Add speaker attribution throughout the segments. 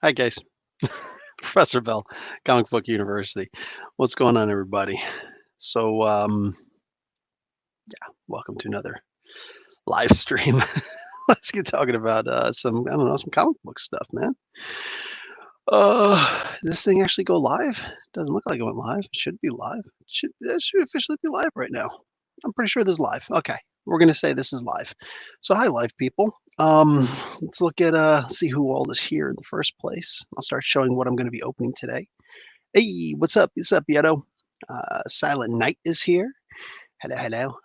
Speaker 1: Hi, guys. Professor Bell, Comic Book University. What's going on, everybody? So, welcome to another live stream. Let's get talking about some, I don't know, some comic book stuff, man. This thing actually go live? Doesn't look like it went live. It should be live. It should officially be live right now. I'm pretty sure this is live. Okay, we're gonna say this is live. So, hi, live people. Let's look at see who all is here in the first place. I'll start showing what I'm going to be opening today. Hey, what's up? What's up, Yeto? Silent Night is here. Hello, hello.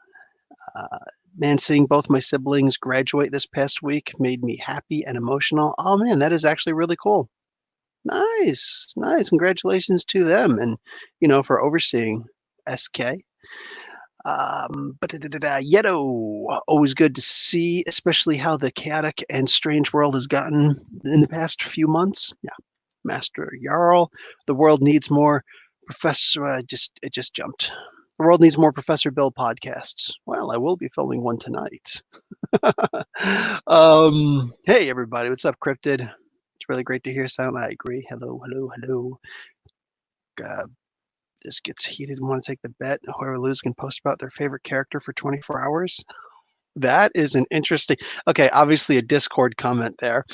Speaker 1: Uh, man, seeing both my siblings graduate this past week made me happy and emotional. Oh man, that is actually really cool. Nice, nice. Congratulations to them, and for overseeing SK. Yeto, always good to see, especially how the chaotic and strange world has gotten in the past few months. Yeah, Master Jarl, the world needs more Professor. It just jumped. The world needs more Professor Bill podcasts. Well, I will be filming one tonight. Hey everybody, what's up, Cryptid? It's really great to hear sound. I agree. Hello, hello, hello. This gets heated. Want to take the bet? Whoever loses can post about their favorite character for 24 hours. That is an interesting. Okay, obviously a Discord comment there.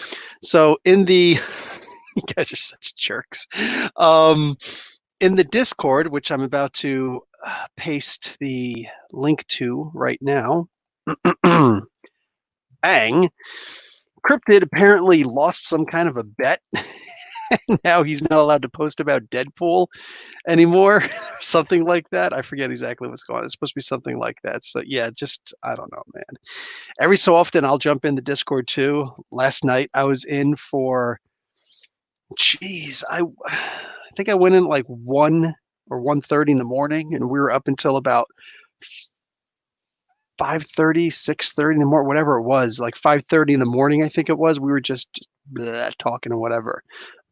Speaker 1: So in the, you guys are such jerks. In the Discord, which I'm about to paste the link to right now, bang, Cryptid apparently lost some kind of a bet. Now he's not allowed to post about Deadpool anymore. Something like that. I forget exactly what's going on. It's supposed to be something like that. So yeah, just I don't know, man. Every so often I'll jump in the Discord too. Last night I was in for I think I went in like 1 or 1:30 in the morning, and we were up until about 5:30, 6:30 in the morning, whatever it was, like 5:30 in the morning, I think it was. We were just talking and whatever.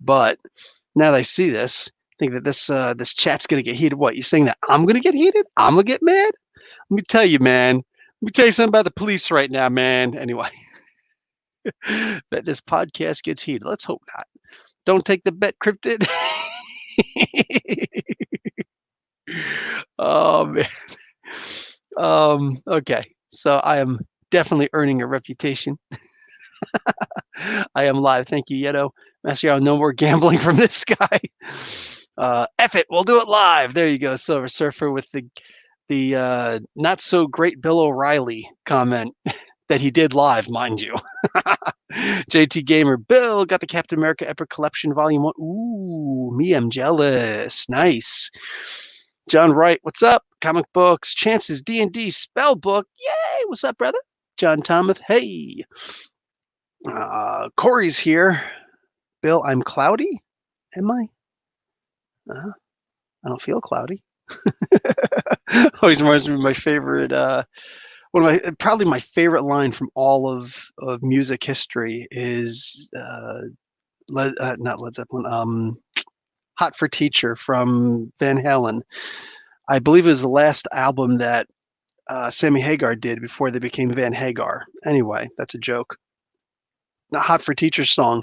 Speaker 1: But now that I see this, I think that this chat's gonna get heated. What, you saying that I'm gonna get heated? I'm gonna get mad? Let me tell you, man. Let me tell you something about the police right now, man. Anyway, that this podcast gets heated. Let's hope not. Don't take the bet, Cryptid. Oh man. Okay. So I am definitely earning a reputation. I am live. Thank you, Yeto. Master, no more gambling from this guy. F it, we'll do it live. There you go, Silver Surfer, with the not so great Bill O'Reilly comment that he did live, mind you. JT Gamer, Bill got the Captain America Epic Collection Volume 1. Ooh, me, I'm jealous. Nice. John Wright, what's up? Comic books, Chances, D&D, spell book. Yay, what's up, brother? John Thomas, hey. Corey's here. Bill, I'm cloudy? Am I? I don't feel cloudy. Always reminds me of my favorite, probably my favorite line from all of music history is not Led Zeppelin, Hot for Teacher from Van Halen. I believe it was the last album that Sammy Hagar did before they became Van Hagar. Anyway, that's a joke. The Hot for Teacher song.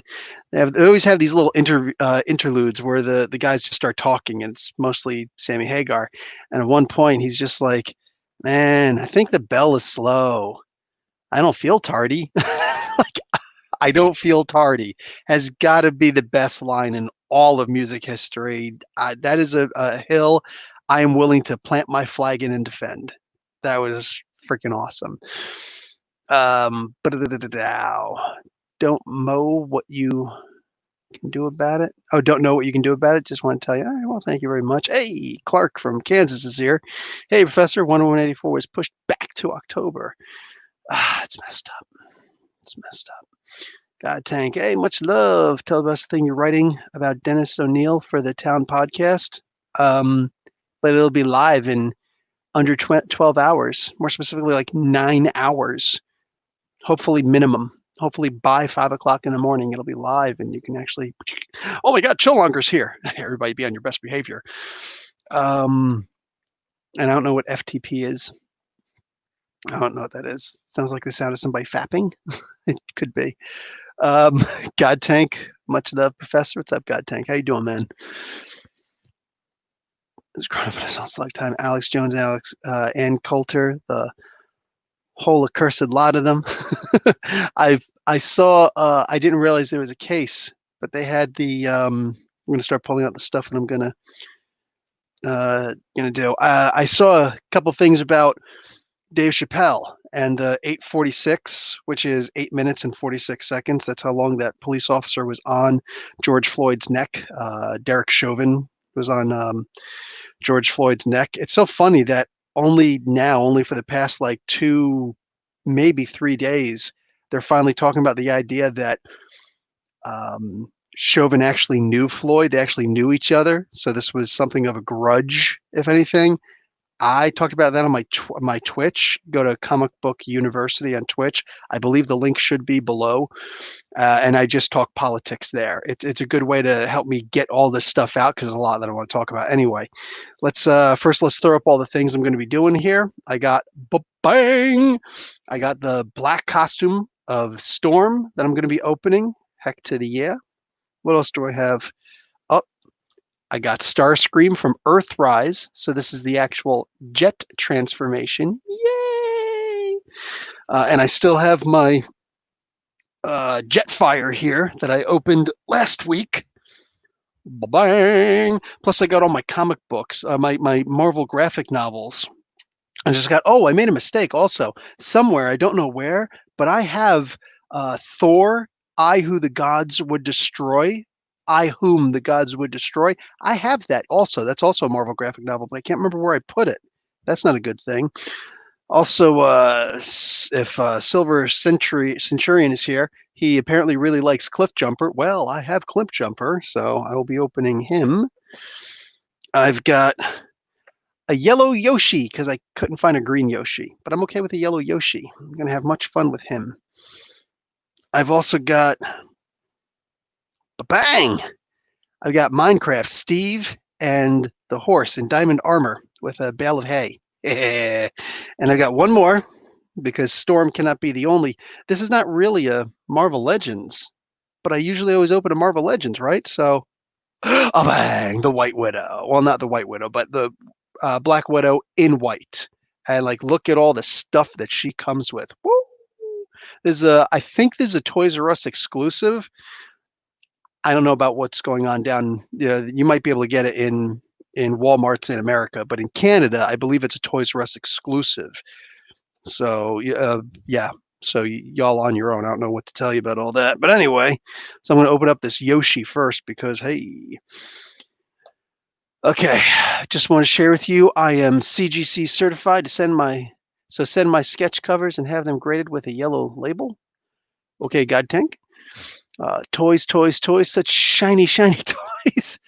Speaker 1: They always have these little interludes where the guys just start talking, and it's mostly Sammy Hagar. And at one point, he's just like, "Man, I think the bell is slow. I don't feel tardy." Like, I don't feel tardy has got to be the best line in all of music history. That is a hill I am willing to plant my flag in and defend. That was freaking awesome. But don't mow what you can do about it. Oh, don't know what you can do about it. Just want to tell you. All right, well, thank you very much. Hey, Clark from Kansas is here. Hey, Professor, 10184 was pushed back to October. It's messed up. It's messed up. God Tank. Hey, much love. Tell us the thing you're writing about Dennis O'Neill for the Town podcast. But it'll be live in under 12 hours, more specifically like 9 hours, hopefully minimum. Hopefully by 5 o'clock in the morning, it'll be live and you can actually, oh my God, Chillmonger's here. Everybody be on your best behavior. And I don't know what FTP is. I don't know what that is. Sounds like the sound of somebody fapping. It could be. God Tank, Much love, Professor. What's up, God Tank? How you doing, man? It's grown up in a select time. Alex Jones, Ann Coulter, the whole accursed lot of them. I saw. I didn't realize there was a case, but they had the. I'm gonna start pulling out the stuff that I'm gonna do. I saw a couple things about Dave Chappelle and 8:46, which is 8 minutes and 46 seconds. That's how long that police officer was on George Floyd's neck. Derek Chauvin was on George Floyd's neck. It's so funny that only for the past like 2, maybe 3 days, they're finally talking about the idea that Chauvin actually knew Floyd. They actually knew each other. So this was something of a grudge, if anything. I talked about that on my Twitch. Go to Comic Book University on Twitch. I believe the link should be below. And I just talk politics there. It's a good way to help me get all this stuff out because there's a lot that I want to talk about. Anyway, let's throw up all the things I'm going to be doing here. I got bang. I got the black costume of Storm that I'm going to be opening. Heck to the yeah. What else do I have? Oh, I got Starscream from Earthrise. So this is the actual jet transformation. Yay! And I still have my Jetfire here that I opened last week. Bang! Plus, I got all my comic books, my Marvel graphic novels. I just got. Oh, I made a mistake. Also, somewhere I don't know where, but I have Thor. I who the gods would destroy. I whom the gods would destroy. I have that also. That's also a Marvel graphic novel, but I can't remember where I put it. That's not a good thing. Also, if Silver Centurion is here, he apparently really likes Cliffjumper. Well, I have Cliffjumper, so I will be opening him. I've got a yellow Yoshi because I couldn't find a green Yoshi, but I'm okay with a yellow Yoshi. I'm going to have much fun with him. I've also got bang! I've got Minecraft Steve and the horse in diamond armor with a bale of hay. And I got one more because Storm cannot be the only. This is not really a Marvel Legends, but I usually always open a Marvel Legends, right? So, oh bang, the White Widow. Well, not the White Widow, but the Black Widow in white. And like, look at all the stuff that she comes with. Woo! I think there's a Toys R Us exclusive. I don't know about what's going on down. You might be able to get it in Walmarts in America, but in Canada, I believe it's a Toys R Us exclusive. So yeah. So y'all on your own. I don't know what to tell you about all that. But anyway, so I'm going to open up this Yoshi first because, hey. Okay, just want to share with you, I am CGC certified to send my sketch covers and have them graded with a yellow label. Okay, God Tank. Toys, such shiny, shiny toys.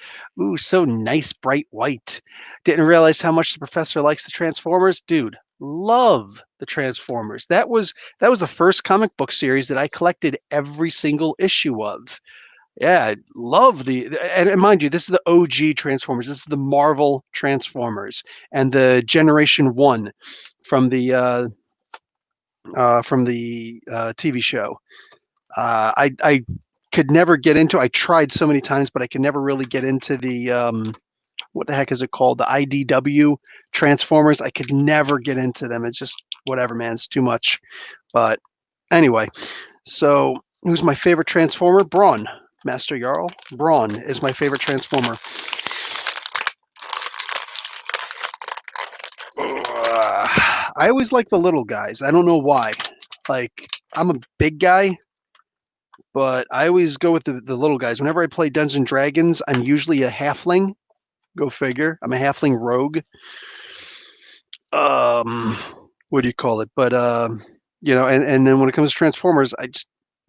Speaker 1: Ooh, so nice, bright white. Didn't realize how much the professor likes the Transformers. Dude, love the Transformers. That was the first comic book series that I collected every single issue of. Yeah, I love and mind you, this is the OG Transformers. This is the Marvel Transformers and the Generation 1 from the TV show. I could never get into. I tried so many times, but I could never really get into the what the heck is it called? The IDW Transformers. I could never get into them. It's just whatever, man. It's too much. But anyway, so who's my favorite Transformer? Brawn. Master Jarl. Brawn is my favorite Transformer. I always like the little guys. I don't know why. Like, I'm a big guy, but I always go with the little guys. Whenever I play Dungeons and Dragons, I'm usually a halfling. Go figure. I'm a halfling rogue. What do you call it? But and then when it comes to Transformers,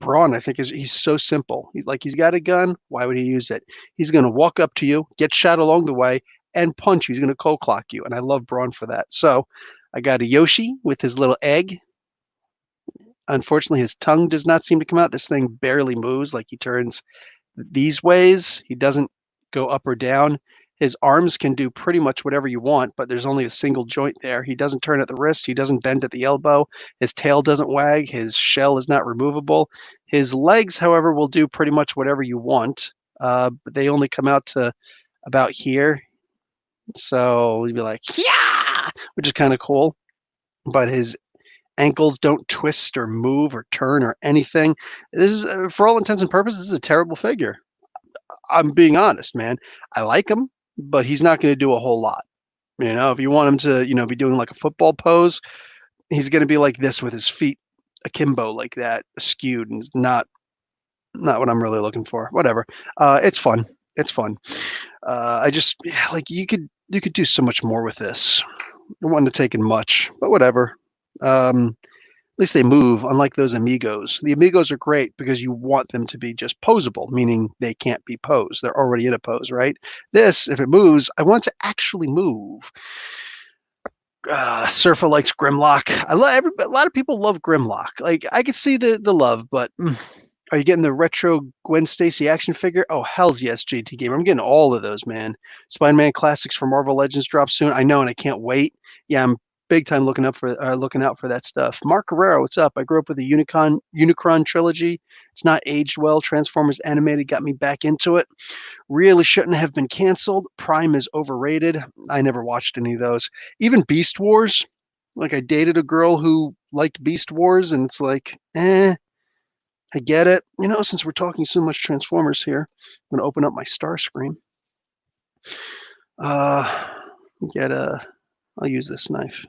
Speaker 1: Brawn, I think he's so simple. He's got a gun. Why would he use it? He's gonna walk up to you, get shot along the way, and punch you. He's gonna cold clock you, and I love Brawn for that. So I got a Yoshi with his little egg. Unfortunately, his tongue does not seem to come out. This thing barely moves. Like he turns these ways. He doesn't go up or down. His arms can do pretty much whatever you want, but there's only a single joint there. He doesn't turn at the wrist. He doesn't bend at the elbow. His tail doesn't wag. His shell is not removable. His legs, however, will do pretty much whatever you want. But they only come out to about here. So you'd be like, yeah, which is kind of cool. But his ankles don't twist or move or turn or anything. This is, for all intents and purposes, this is a terrible figure. I'm being honest, man. I like him, but he's not going to do a whole lot. If you want him to, be doing like a football pose, he's going to be like this with his feet akimbo like that, skewed, and not what I'm really looking for. Whatever. It's fun. It's fun. I just like you could do so much more with this. I wouldn't have taken much, but whatever. At least they move, unlike those Amigos. The Amigos are great because you want them to be just posable, meaning they can't be posed. They're already in a pose, right? This, if it moves, I want it to actually move. Surfer likes Grimlock. A lot of people love Grimlock. Like, I could see the love, but are you getting the retro Gwen Stacy action figure? Oh, hells yes, JT Gamer. I'm getting all of those, man. Spider-Man Classics for Marvel Legends drop soon. I know, and I can't wait. Yeah, I'm big time looking out for that stuff. Mark Carrera, what's up? I grew up with the Unicron trilogy. It's not aged well. Transformers animated got me back into it. Really shouldn't have been canceled. Prime is overrated. I never watched any of those. Even Beast Wars. Like, I dated a girl who liked Beast Wars, and it's like, I get it. Since we're talking so much Transformers here, I'm gonna open up my star screen. I'll use this knife.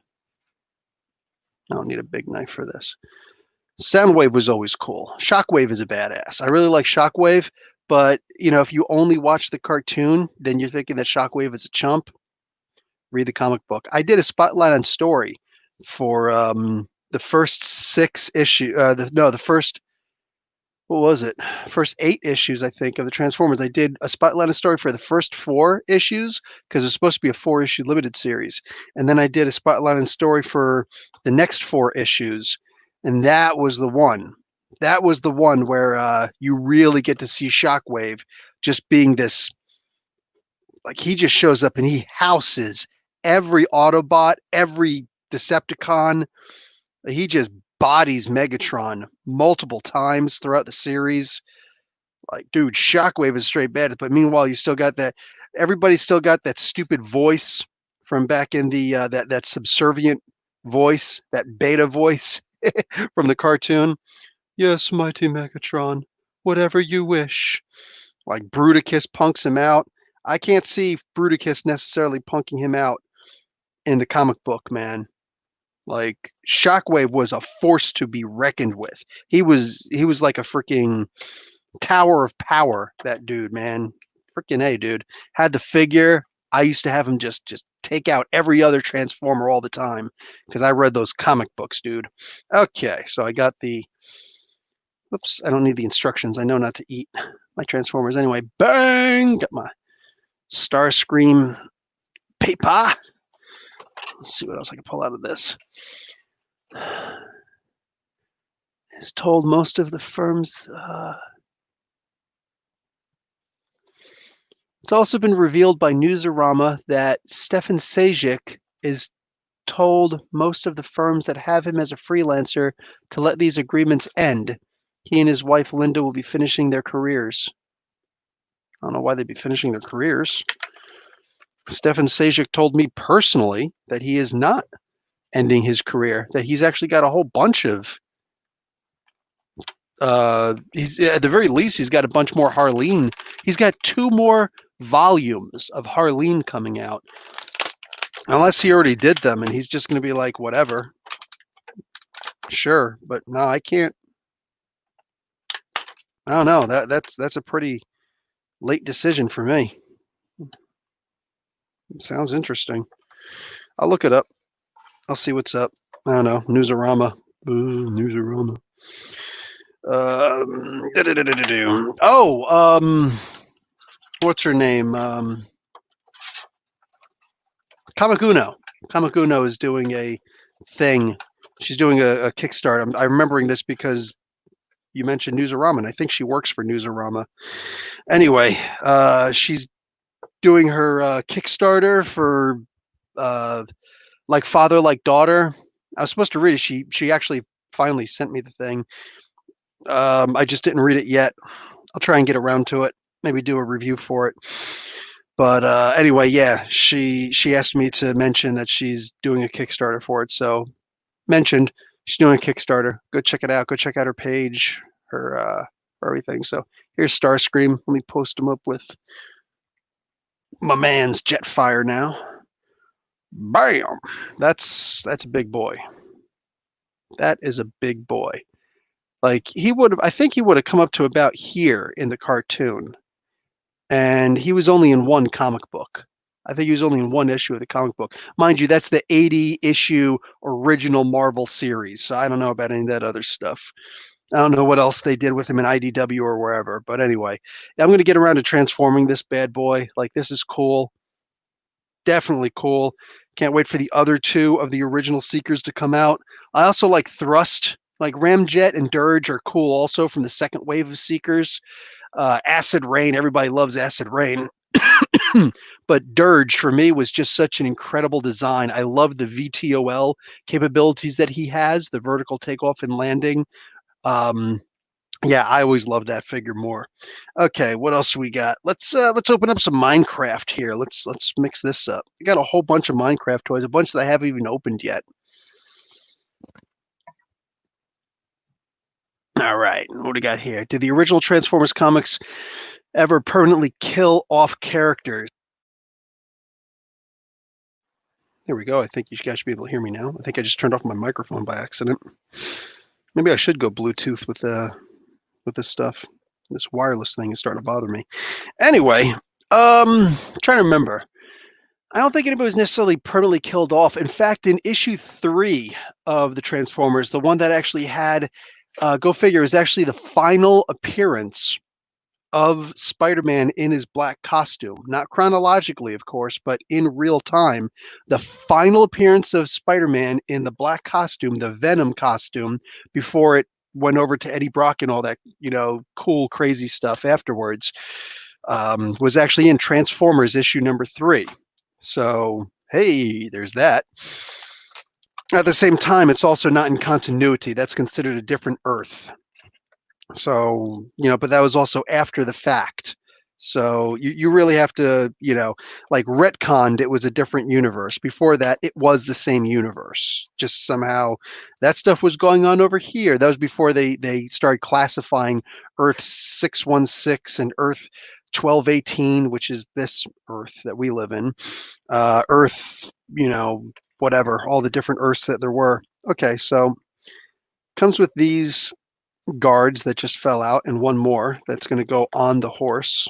Speaker 1: I don't need a big knife for this. Soundwave was always cool. Shockwave is a badass. I really like Shockwave, but if you only watch the cartoon, then you're thinking that Shockwave is a chump. Read the comic book. I did a spotlight on story for the first 6 issue. The first, what was it? First 8 issues, I think, of the Transformers. I did a spotlight on story for the first 4 issues because it's supposed to be a 4-issue limited series, and then I did a spotlight on story for the next 4 issues, and that was the one. That was the one where you really get to see Shockwave just being this, like, he just shows up and he houses every Autobot, every Decepticon. He just bodies Megatron multiple times throughout the series. Like, dude, Shockwave is straight bad. But meanwhile, you still got that. Everybody's still got that stupid voice from back in the that subservient voice, that beta voice from the cartoon. Yes, mighty Megatron, whatever you wish. Like, Bruticus punks him out. I can't see Bruticus necessarily punking him out in the comic book, man. Like, Shockwave was a force to be reckoned with. He was like a freaking tower of power, that dude, man. Freaking A, dude. Had the figure. I used to have him just take out every other Transformer all the time because I read those comic books, dude. Okay, so I got the oops, I don't need the instructions. I know not to eat my Transformers anyway. Bang! Got my Starscream paper. Let's see what else I can pull out of this. Has told most of the firms. It's also been revealed by Newsarama that Stefan Sajic is told most of the firms that have him as a freelancer to let these agreements end. He and his wife Linda will be finishing their careers. I don't know why they'd be finishing their careers. Stefan Sajic told me personally that he is not ending his career, that he's actually got a whole bunch of he's at the very least he's got a bunch more Harleen. He's got 2 more volumes of Harleen coming out. Unless he already did them and he's just going to be like, whatever. Sure, but no, I can't. I don't know. That's a pretty late decision for me. Sounds interesting. I'll look it up. I'll see what's up. I don't know. Newsarama. Ooh, Newsarama. What's her name? Kamakuno. Kamakuno is doing a thing. She's doing a Kickstarter. I'm remembering this because you mentioned Newsarama, and I think she works for Newsarama. Anyway, she's doing her Kickstarter for like Father Like Daughter. I was supposed to read it. She actually finally sent me the thing. I just didn't read it yet. I'll try and get around to it. Maybe do a review for it. But anyway, yeah, she asked me to mention that she's doing a Kickstarter for it. So mentioned she's doing a Kickstarter. Go check it out. Go check out her page, her everything. So here's Starscream. Let me post him up with my man's Jetfire now. Bam! That's a big boy. That is a big boy. Like he would have, I think he would have come up to about here in the cartoon, and he was only in one comic book. I think he was only in one issue of the comic book. Mind you, that's the 80 issue original Marvel series. So I don't know about any of that other stuff. I don't know what else they did with him in IDW or wherever. But anyway, I'm going to get around to transforming this bad boy. Like, this is cool. Definitely cool. Can't wait for the other two of the original Seekers to come out. I also like Thrust. Like Ramjet and Dirge are cool also from the second wave of Seekers. Acid Rain, everybody loves Acid Rain. But Dirge for me was just such an incredible design. I love the VTOL capabilities that he has, the vertical takeoff and landing. Yeah, I always loved that figure more. Okay, what else we got? Let's open up some Minecraft here. Let's mix this up. I got a whole bunch of Minecraft toys, a bunch that I haven't even opened yet. All right, what do we got here? Did the original Transformers comics ever permanently kill off characters? There we go. I think you guys should be able to hear me now. I think I just turned off my microphone by accident. Maybe I should go Bluetooth with this stuff. This wireless thing is starting to bother me. Anyway, trying to remember. I don't think anybody was necessarily permanently killed off. In fact, in issue 3 of the Transformers, the one that actually had, go figure, is actually the final appearance of Spider-Man in his black costume. Not chronologically, of course, but in real time. The final appearance of Spider-Man in the black costume, the Venom costume, before it went over to Eddie Brock and all that, cool, crazy stuff afterwards, was actually in Transformers issue number 3. So, hey, there's that. At the same time, it's also not in continuity. That's considered a different Earth. So, but that was also after the fact. So you really have to, like retconned, it was a different universe. Before that, it was the same universe. Just somehow that stuff was going on over here. That was before they started classifying Earth 616 and Earth 1218, which is this Earth that we live in. Earth, whatever, all the different Earths that there were. Okay, so comes with these guards that just fell out and one more that's going to go on the horse.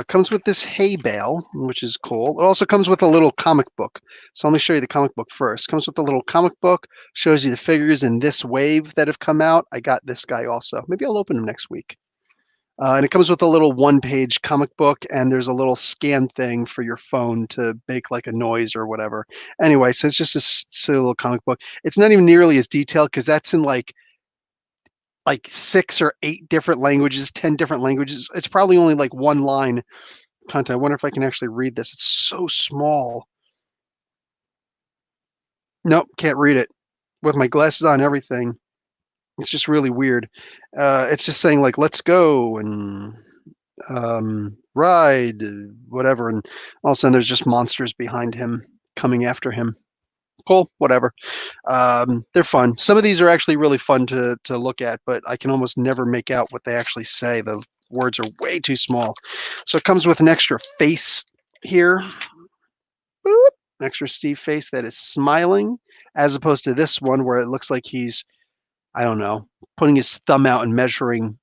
Speaker 1: Comes with this hay bale, which is cool. It also comes with a little comic book. So let me show you the comic book first. Comes with a little comic book, shows you the figures in this wave that have come out. I got this guy also. Maybe I'll open him next week. And it comes with a little one-page comic book, and there's a little scan thing for your phone to make like a noise or whatever. Anyway, so it's just a silly little comic book. It's not even nearly as detailed because that's in like 6 or 8 different languages, 10 different languages. It's probably only like one line content. I wonder if I can actually read this. It's so small. Nope, can't read it. With my glasses on, everything. It's just really weird. It's just saying like, let's go and ride, whatever. And all of a sudden there's just monsters behind him coming after him. Cool, whatever. They're fun. Some of these are actually really fun to look at, but I can almost never make out what they actually say. The words are way too small. So it comes with an extra face here. Boop. An extra Steve face that is smiling, as opposed to this one where it looks like he's, I don't know, putting his thumb out and measuring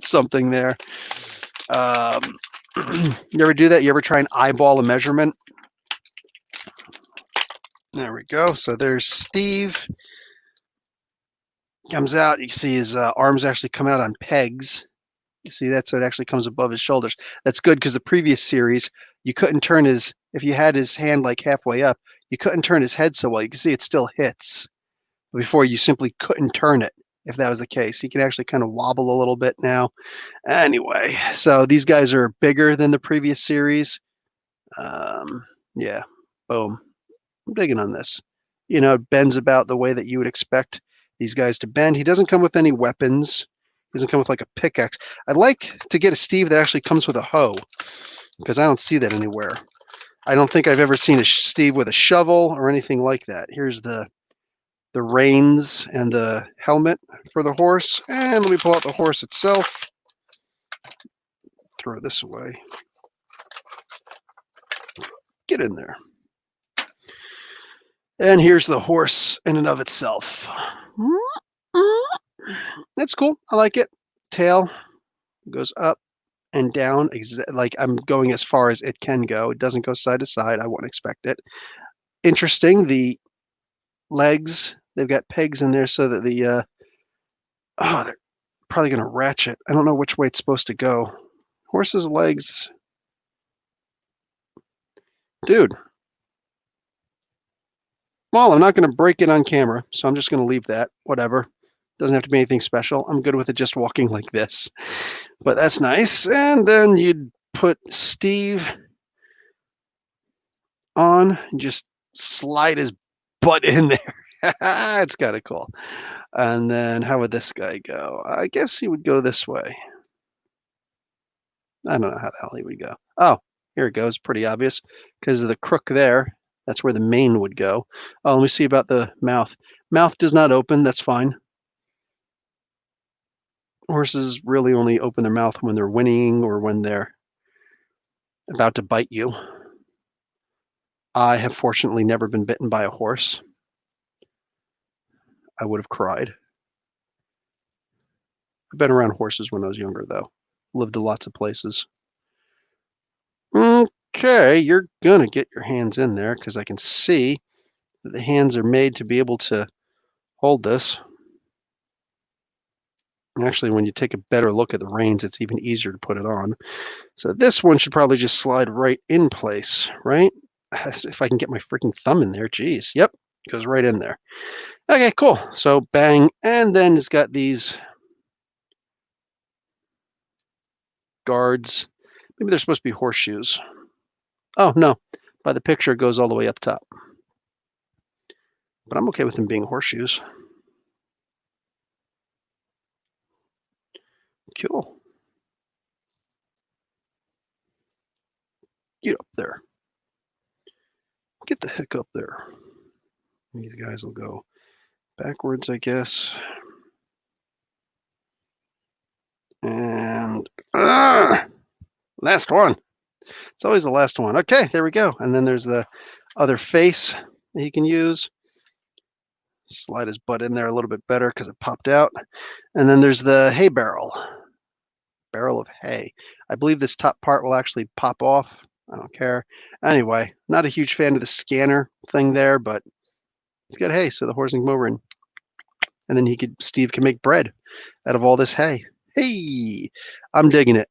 Speaker 1: something there. You ever do that? You ever try and eyeball a measurement? There we go. So there's Steve. Comes out. You see his arms actually come out on pegs. You see that? So it actually comes above his shoulders. That's good because the previous series, you couldn't turn if you had his hand like halfway up, you couldn't turn his head so well. You can see it still hits. Before you simply couldn't turn it. if that was the case. He can actually kind of wobble a little bit now. Anyway, so these guys are bigger than the previous series. Yeah, boom. I'm digging on this. You know, it bends about the way that you would expect these guys to bend. He doesn't come with any weapons. He doesn't come with like a pickaxe. I'd like to get a Steve that actually comes with a hoe, because I don't see that anywhere. I don't think I've ever seen a Steve with a shovel or anything like that. Here's the reins and the helmet for the horse. And let me pull out the horse itself. Throw this away. Get in there. And here's the horse in and of itself. That's cool. I like it. Tail goes up and down, like I'm going as far as it can go. It doesn't go side to side. I wouldn't expect it. Interesting. The legs, they've got pegs in there so that the they're probably going to ratchet. I don't know which way it's supposed to go. Horse's legs. Dude. Well, I'm not going to break it on camera, so I'm just going to leave that. Whatever. Doesn't have to be anything special. I'm good with it just walking like this. But that's nice. And then you'd put Steve on and just slide his butt in there. It's kind of cool. And then how would this guy go? I guess he would go this way. I don't know how the hell he would go. Oh, here it goes. Pretty obvious because of the crook there. That's where the mane would go. Oh, let me see about the mouth. Mouth does not open. That's fine. Horses really only open their mouth when they're whinnying or when they're about to bite you. I have fortunately never been bitten by a horse. I would have cried. I've been around horses when I was younger, though. Lived in lots of places. Okay, you're gonna get your hands in there because I can see that the hands are made to be able to hold this. And actually, when you take a better look at the reins, it's even easier to put it on. So this one should probably just slide right in place, right? If I can get my freaking thumb in there, geez. Yep, goes right in there. Okay, cool. So bang, and then it's got these guards. Maybe they're supposed to be horseshoes. Oh, no. By the picture, it goes all the way up top. But I'm okay with them being horseshoes. Cool. Get up there. Get the heck up there. These guys will go backwards, I guess. And last one. It's always the last one. Okay, there we go. And then there's the other face that he can use. Slide his butt in there a little bit better because it popped out. And then there's the hay barrel. Barrel of hay. I believe this top part will actually pop off. I don't care. Anyway, not a huge fan of the scanner thing there, but it's got hay, so the horse can come over and then Steve can make bread out of all this hay. Hey, I'm digging it.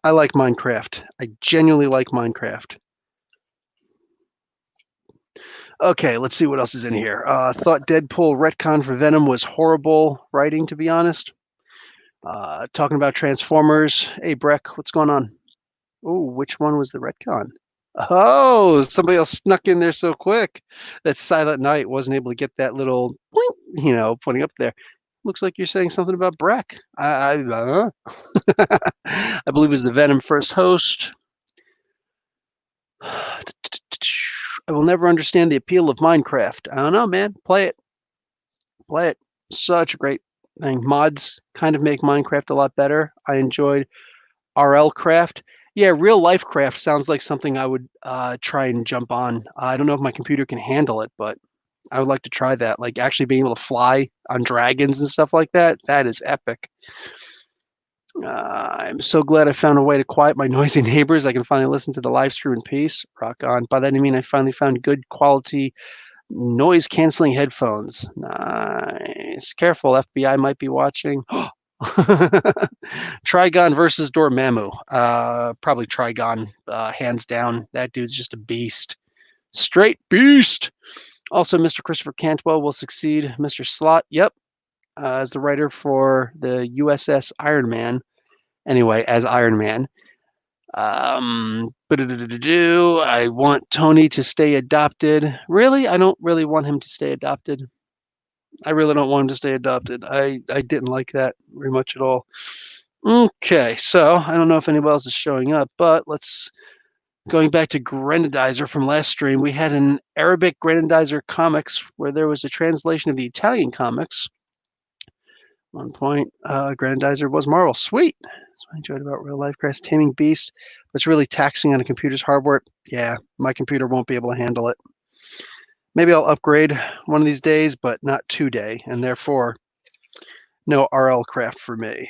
Speaker 1: I like Minecraft. I genuinely like Minecraft. Okay, let's see what else is in here. Thought Deadpool retcon for Venom was horrible writing, to be honest. Talking about Transformers. Hey, Breck, what's going on? Oh, which one was the retcon? Oh, somebody else snuck in there so quick that Silent Night wasn't able to get that little, pointing up there. Looks like you're saying something about Breck. I believe it was the Venom first host. I will never understand the appeal of Minecraft. I don't know, man. Play it. Play it. Such a great thing. Mods kind of make Minecraft a lot better. I enjoyed RL Craft. Yeah, real life craft sounds like something I would try and jump on. I don't know if my computer can handle it, but I would like to try that. Like actually being able to fly on dragons and stuff like that. That is epic. I'm so glad I found a way to quiet my noisy neighbors. I can finally listen to the live stream in peace. Rock on. By that I mean I finally found good quality noise canceling headphones. Nice. Careful, FBI might be watching. Trigon versus Dormammu. Probably Trigon, hands down. That dude's just a beast. Straight beast. Also, Mr. Christopher Cantwell will succeed. Mr. Slot, yep. as the writer for the USS Iron Man. Anyway, as Iron Man. I want Tony to stay adopted. Really? I don't really want him to stay adopted. I really don't want him to stay adopted. I didn't like that very much at all. Okay, so I don't know if anybody else is showing up, but going back to Grenadizer from last stream, we had an Arabic Grenadizer comics where there was a translation of the Italian comics. One point, Grenadizer was Marvel. Sweet. That's what I enjoyed about real life. Crash Taming Beast. But it's really taxing on a computer's hardware. Yeah, my computer won't be able to handle it. Maybe I'll upgrade one of these days, but not today, and therefore no RL craft for me.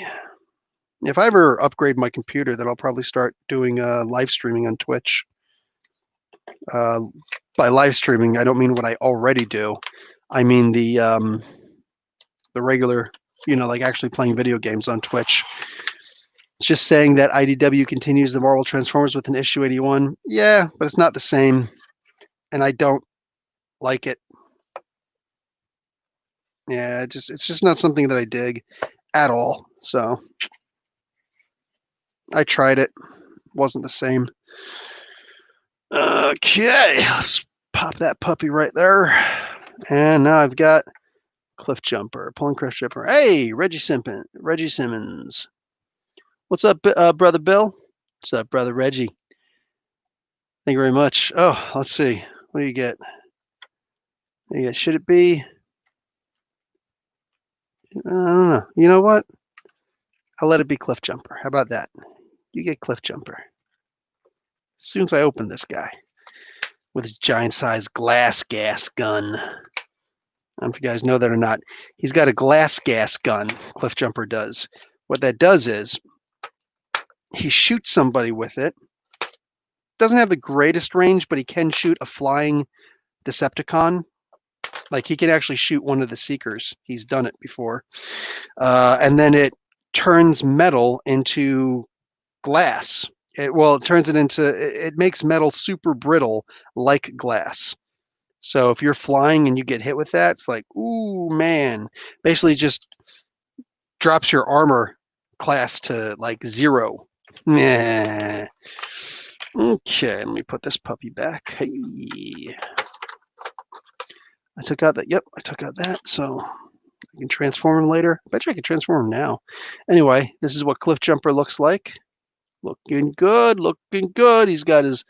Speaker 1: If I ever upgrade my computer, then I'll probably start doing live streaming on Twitch. By live streaming, I don't mean what I already do. I mean the regular, like actually playing video games on Twitch. It's just saying that IDW continues the Marvel Transformers with an issue 81. Yeah, but it's not the same, and I don't like it. Yeah, it's just not something that I dig at all. So I tried it. Wasn't the same. Okay, let's pop that puppy right there. And now I've got Cliffjumper, pulling Cliffjumper. Hey, Reggie Simmons. What's up, brother Bill? What's up, brother Reggie? Thank you very much. Oh, let's see. What do you get? Should it be? I don't know. You know what? I'll let it be Cliffjumper. How about that? You get Cliffjumper. As soon as I open this guy with his giant-sized glass gas gun. I don't know if you guys know that or not. He's got a glass gas gun, Cliffjumper does. What that does is he shoots somebody with it. Doesn't have the greatest range, but he can shoot a flying Decepticon. Like he can actually shoot one of the Seekers. He's done it before. And then it turns metal into glass. It makes metal super brittle like glass. So if you're flying and you get hit with that, it's like, ooh, man. Basically just drops your armor class to like 0. Nah. Okay, let me put this puppy back. Hey. I took out that, so I can transform him later. I bet you I can transform him now. Anyway, this is what Cliffjumper looks like. Looking good. He's got his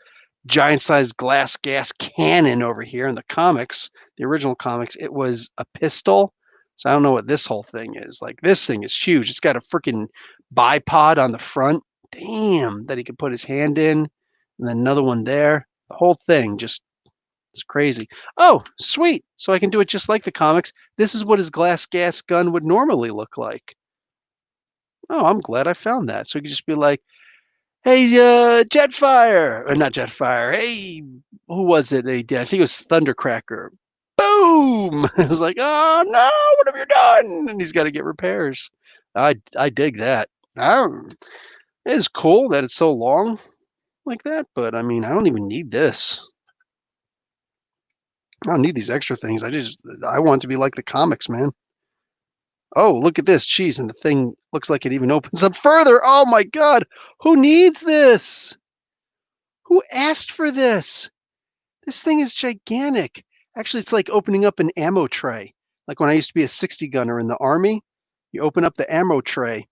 Speaker 1: giant-sized glass gas cannon over here. In the comics, the original comics, it was a pistol. So I don't know what this whole thing is. Like, this thing is huge. It's got a freaking bipod on the front. Damn, that he could put his hand in. And then another one there. The whole thing just, it's crazy. Oh, sweet. So I can do it just like the comics. This is what his glass gas gun would normally look like. Oh, I'm glad I found that. So he could just be like, hey, Jetfire, or not Jetfire. Hey, who was it they did? I think it was Thundercracker. Boom! It was like, oh no, what have you done? And he's got to get repairs. I dig that. It's cool that it's so long like that, but I mean, I don't even need this. I don't need these extra things. I want it to be like the comics, man. Oh, look at this. Jeez, and the thing looks like it even opens up further. Oh my God. Who needs this? Who asked for this? This thing is gigantic. Actually, it's like opening up an ammo tray. Like when I used to be a 60 gunner in the Army, you open up the ammo tray.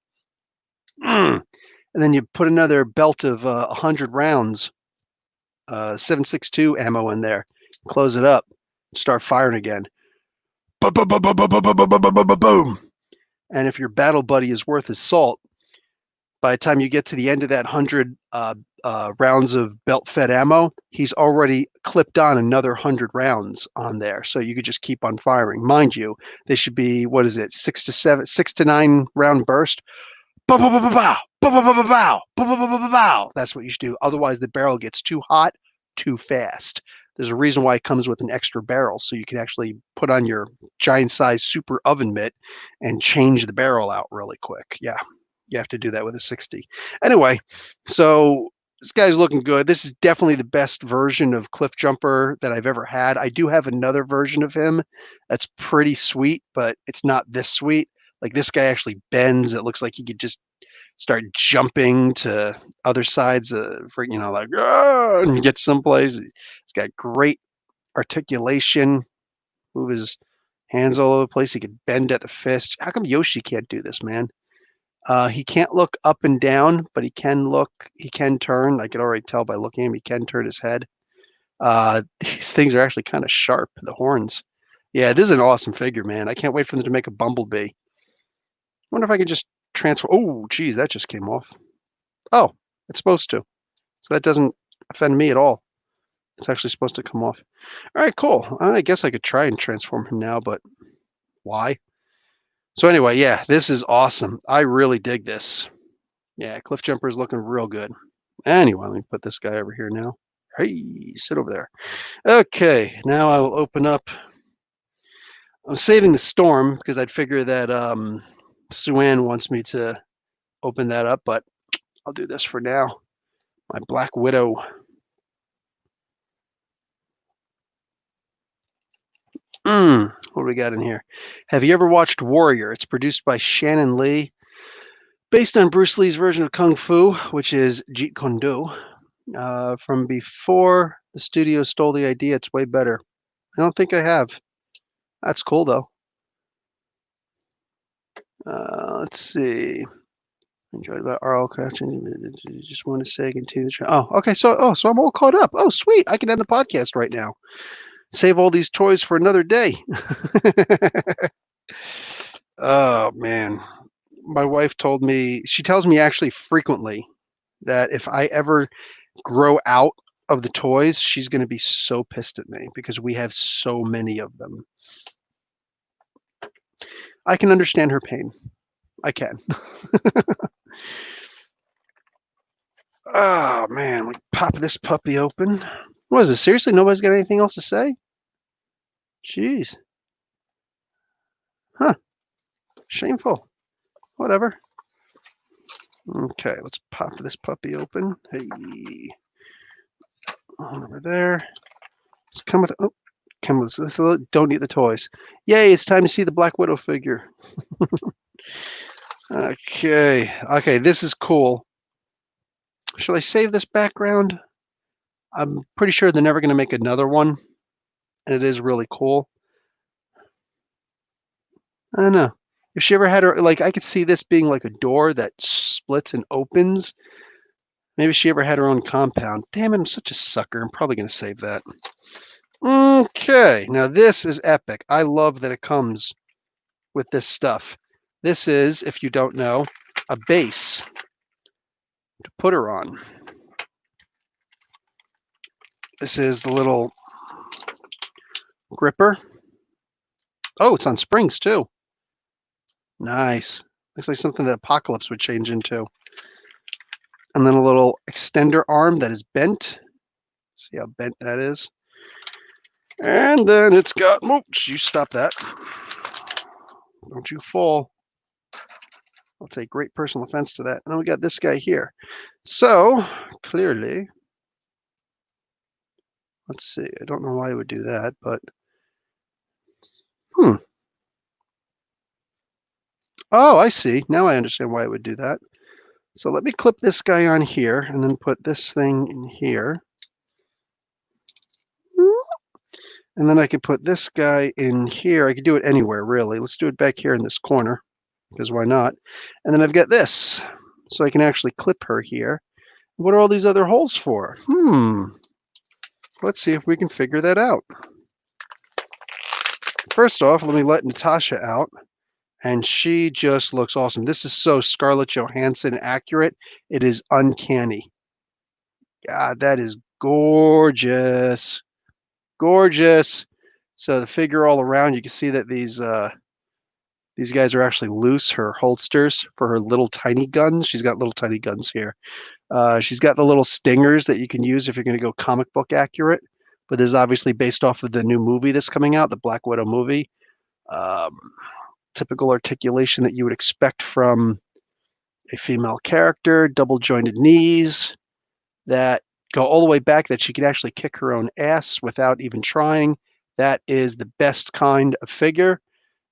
Speaker 1: And then you put another belt of 100 rounds, 7.62 ammo in there. Close it up. Start firing again. Boom. And if your battle buddy is worth his salt, by the time you get to the end of that 100 rounds of belt-fed ammo, he's already clipped on another 100 rounds on there. So you could just keep on firing. Mind you, they should be, 6 to 9 round burst. That's what you should do. Otherwise, the barrel gets too hot too fast. There's a reason why it comes with an extra barrel, so you can actually put on your giant-sized super oven mitt and change the barrel out really quick. Yeah, you have to do that with a 60. Anyway, so This guy's looking good. This is definitely the best version of Cliffjumper that I've ever had. I do have another version of him that's pretty sweet, but it's not this sweet. Like, this guy actually bends. It looks like he could just start jumping to other sides, for, like, "Ah," and get someplace. He's got great articulation, move his hands all over the place. He could bend at the fist. How come Yoshi can't do this, man? He can't look up and down, but he can turn. I could already tell by looking at him, he can turn his head. These things are actually kind of sharp, the horns. Yeah, this is an awesome figure, man. I can't wait for them to make a Bumblebee. Wonder if I could just transfer. Oh, geez, that just came off. Oh, it's supposed to. So that doesn't offend me at all. It's actually supposed to come off. All right, cool. I guess I could try and transform him now, but why? So anyway, yeah, this is awesome. I really dig this. Yeah, Cliffjumper is looking real good. Anyway, let me put this guy over here now. Hey, sit over there. Okay, now I will open up. I'm saving the storm because I'd figure that Sue-Ann wants me to open that up, but I'll do this for now. My Black Widow. What do we got in here? Have you ever watched Warrior? It's produced by Shannon Lee, based on Bruce Lee's version of Kung Fu, which is Jeet Kune Do. From before the studio stole the idea, it's way better. I don't think I have. That's cool though. Let's see. Enjoyed about RL Crouching. Just want to say continue the oh, okay. So I'm all caught up. Oh, sweet. I can end the podcast right now. Save all these toys for another day. Oh man. My wife told me, she tells me actually frequently that if I ever grow out of the toys, she's going to be so pissed at me because we have so many of them. I can understand her pain. I can. Oh man, like pop this puppy open. What is it? Seriously, nobody's got anything else to say? Jeez. Huh. Shameful. Whatever. Okay, let's pop this puppy open. Hey. Over there. Let's come with come with this. Don't eat the toys. Yay, it's time to see the Black Widow figure. Okay. Okay, this is cool. Shall I save this background? I'm pretty sure they're never going to make another one. And it is really cool. I don't know. If she ever had her, like, I could see this being like a door that splits and opens. Maybe she ever had her own compound. Damn it, I'm such a sucker. I'm probably going to save that. Okay, now this is epic. I love that it comes with this stuff. This is, if you don't know, a base to put her on. This is the little gripper. Oh, it's on springs too. Nice. Looks like something that Apocalypse would change into. And then a little extender arm that is bent. See how bent that is? And then it's got, oops, you stop that. Don't you fall. I'll take great personal offense to that. And then we got this guy here. So, clearly, let's see. I don't know why I would do that, but, Oh, I see. Now I understand why I would do that. So let me clip this guy on here and then put this thing in here. And then I could put this guy in here. I could do it anywhere, really. Let's do it back here in this corner, because why not? And then I've got this, so I can actually clip her here. What are all these other holes for? Let's see if we can figure that out. First off, let me let Natasha out, and she just looks awesome. This is so Scarlett Johansson accurate. It is uncanny. God, that is gorgeous. Gorgeous. So the figure all around, you can see that these guys are actually loose. Her holsters for her little tiny guns. She's got little tiny guns here. She's got the little stingers that you can use if you're going to go comic book accurate. But this is obviously based off of the new movie that's coming out, the Black Widow movie. Typical articulation that you would expect from a female character. Double jointed knees. that go all the way back that she can actually kick her own ass without even trying. That is the best kind of figure.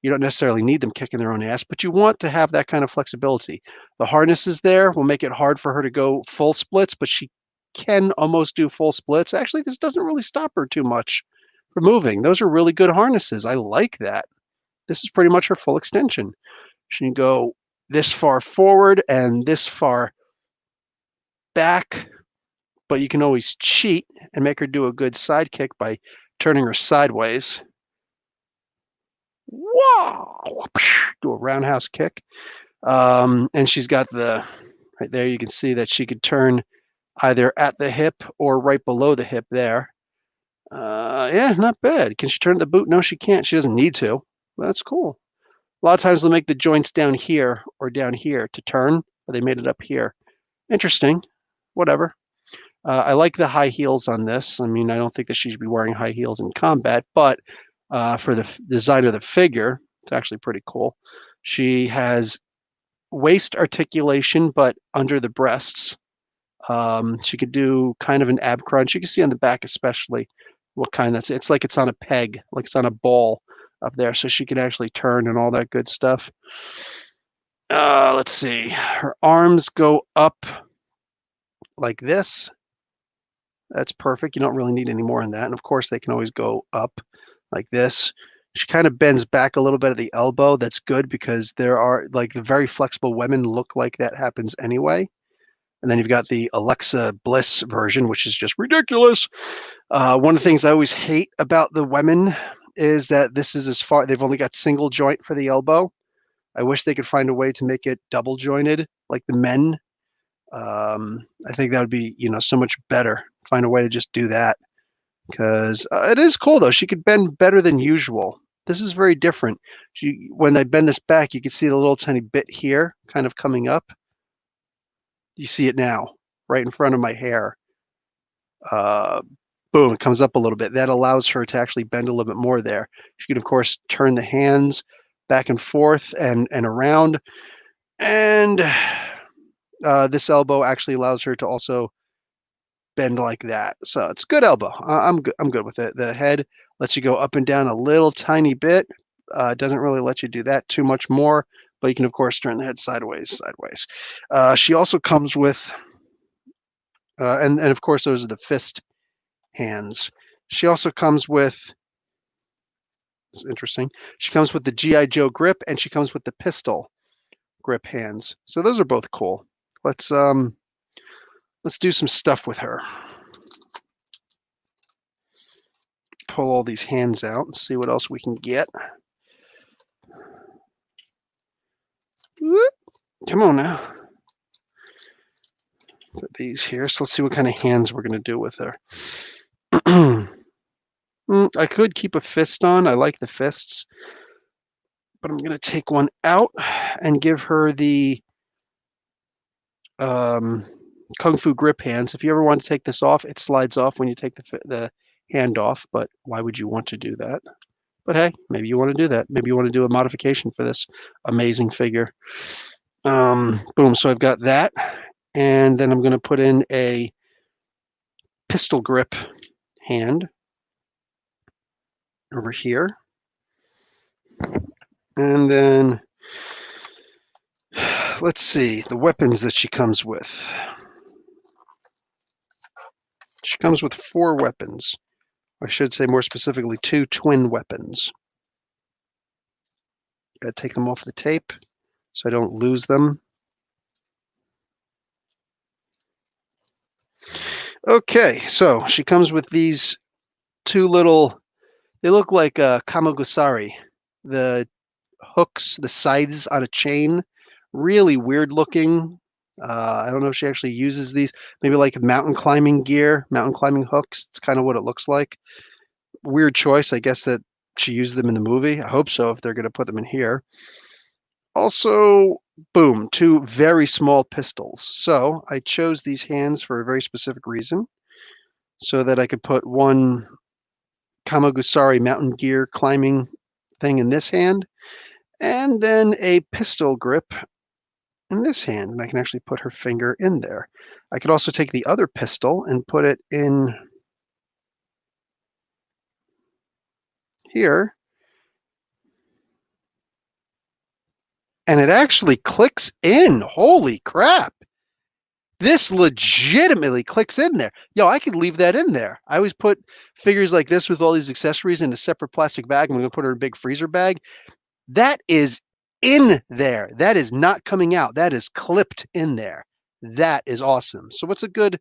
Speaker 1: You don't necessarily need them kicking their own ass, but you want to have that kind of flexibility. The harnesses there will make it hard for her to go full splits, but she can almost do full splits. Actually, this doesn't really stop her too much for moving. Those are really good harnesses. I like that. This is pretty much her full extension. She can go this far forward and this far back, but you can always cheat and make her do a good side kick by turning her sideways. Wow! Do a roundhouse kick. And she's got right there, you can see that she could turn either at the hip or right below the hip there. Yeah, not bad. Can she turn the boot? No, she can't. She doesn't need to. That's cool. A lot of times they'll make the joints down here or down here to turn, but they made it up here. Interesting. Whatever. I like the high heels on this. I mean, I don't think that she should be wearing high heels in combat, but for the design of the figure, it's actually pretty cool. She has waist articulation, but under the breasts. She could do kind of an ab crunch. You can see on the back, especially what kind that's. It's like it's on a peg, like it's on a ball up there, so she can actually turn and all that good stuff. Let's see. Her arms go up like this. That's perfect. You don't really need any more than that. And of course, they can always go up like this. She kind of bends back a little bit at the elbow. That's good because there are like the very flexible women look like that happens anyway. And then you've got the Alexa Bliss version, which is just ridiculous. One of the things I always hate about the women is that this is as far, they've only got single joint for the elbow. I wish they could find a way to make it double jointed like the men. I think that would be, so much better. Find a way to just do that because it is cool though. She could bend better than usual. This is very different. When I bend this back, you can see the little tiny bit here kind of coming up. You see it now, right in front of my hair. Boom, it comes up a little bit. That allows her to actually bend a little bit more there. She can, of course, turn the hands back and forth and around. And this elbow actually allows her to also bend like that. So it's good elbow. I'm good with it. The head lets you go up and down a little tiny bit. Doesn't really let you do that too much more, but you can, of course, turn the head sideways. She also comes with, and of course, those are the fist hands. She also comes with, it's interesting, she comes with the G.I. Joe grip and she comes with the pistol grip hands. So those are both cool. Let's do some stuff with her. Pull all these hands out and see what else we can get. Whoop. Come on now. Put these here. So let's see what kind of hands we're going to do with her. I could keep a fist on. I like the fists. But I'm going to take one out and give her the Kung Fu grip hands. If you ever want to take this off, it slides off when you take the hand off. But why would you want to do that? But hey, maybe you want to do that. Maybe you want to do a modification for this amazing figure. Boom. So I've got that. And then I'm going to put in a pistol grip hand over here. And then let's see the weapons that she comes with. She comes with 4 weapons. I should say more specifically 2 twin weapons. Gotta take them off the tape so I don't lose them. Okay, so she comes with these 2 little, they look like kamogusari, the hooks, the scythes on a chain. Really weird looking. I don't know if she actually uses these. Maybe like mountain climbing gear, mountain climbing hooks. It's kind of what it looks like. Weird choice. I guess that she used them in the movie. I hope so if they're going to put them in here. Also, boom, 2 very small pistols. So I chose these hands for a very specific reason so that I could put one Kamogusari mountain gear climbing thing in this hand and then a pistol grip in this hand, and I can actually put her finger in there. I could also take the other pistol and put it in here, and it actually clicks in. Holy crap! This legitimately clicks in there. Yo, I could leave that in there. I always put figures like this with all these accessories in a separate plastic bag. I'm gonna put her in a big freezer bag. That is in there. That is not coming out. That is clipped in there. That is awesome. So what's a good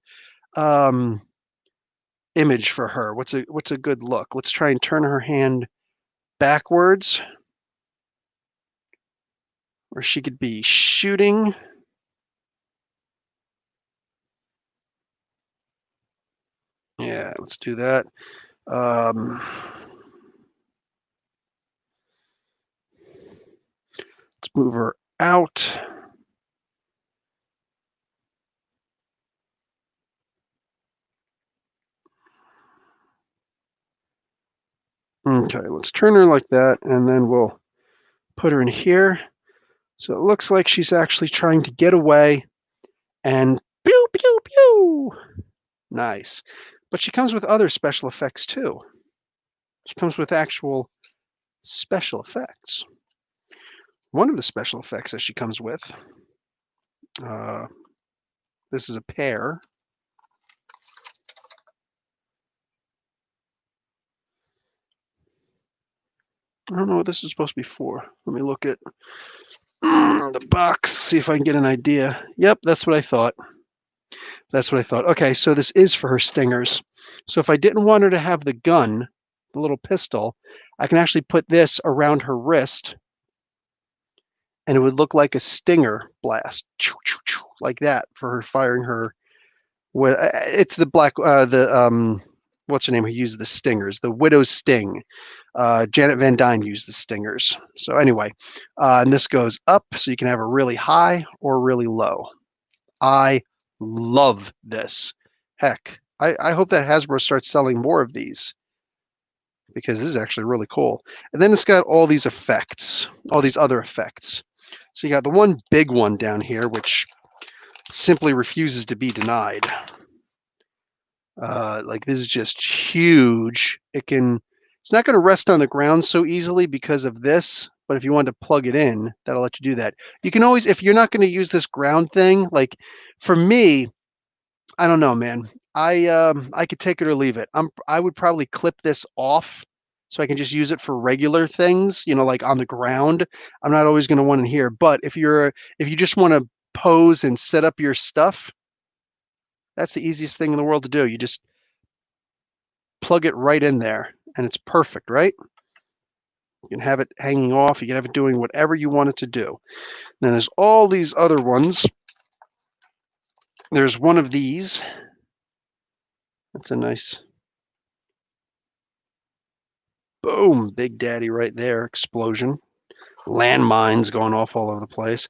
Speaker 1: um, image for her? What's a good look? Let's try and turn her hand backwards, where she could be shooting. Yeah, let's do that. Um, let's move her out. Okay, let's turn her like that, and then we'll put her in here. So it looks like she's actually trying to get away, and pew, pew, pew. Nice. But she comes with other special effects too. She comes with actual special effects. One of the special effects that she comes with, uh, this is a pair. I don't know what this is supposed to be for. Let me look at the box, see if I can get an idea. Yep, that's what I thought. That's what I thought. Okay, so this is for her stingers. So if I didn't want her to have the gun, the little pistol, I can actually put this around her wrist, and it would look like a stinger blast, like that for her firing her. It's the what's her name who used the stingers, the widow's sting. Janet Van Dyne used the stingers. So anyway, and this goes up, so you can have a really high or really low. I love this. Heck, I hope that Hasbro starts selling more of these, because this is actually really cool. And then it's got all these effects, all these other effects. So you got the one big one down here, which simply refuses to be denied. Like this is just huge. It's not going to rest on the ground so easily because of this, but if you want to plug it in, that'll let you do that. You can always, if you're not going to use this ground thing, like for me, I don't know, man. I could take it or leave it. I would probably clip this off so I can just use it for regular things, like on the ground. I'm not always going to want it here, but if you just want to pose and set up your stuff, that's the easiest thing in the world to do. You just plug it right in there and it's perfect, right? You can have it hanging off. You can have it doing whatever you want it to do. Then there's all these other ones. There's one of these. That's a nice, boom, Big Daddy right there, explosion. Landmines going off all over the place.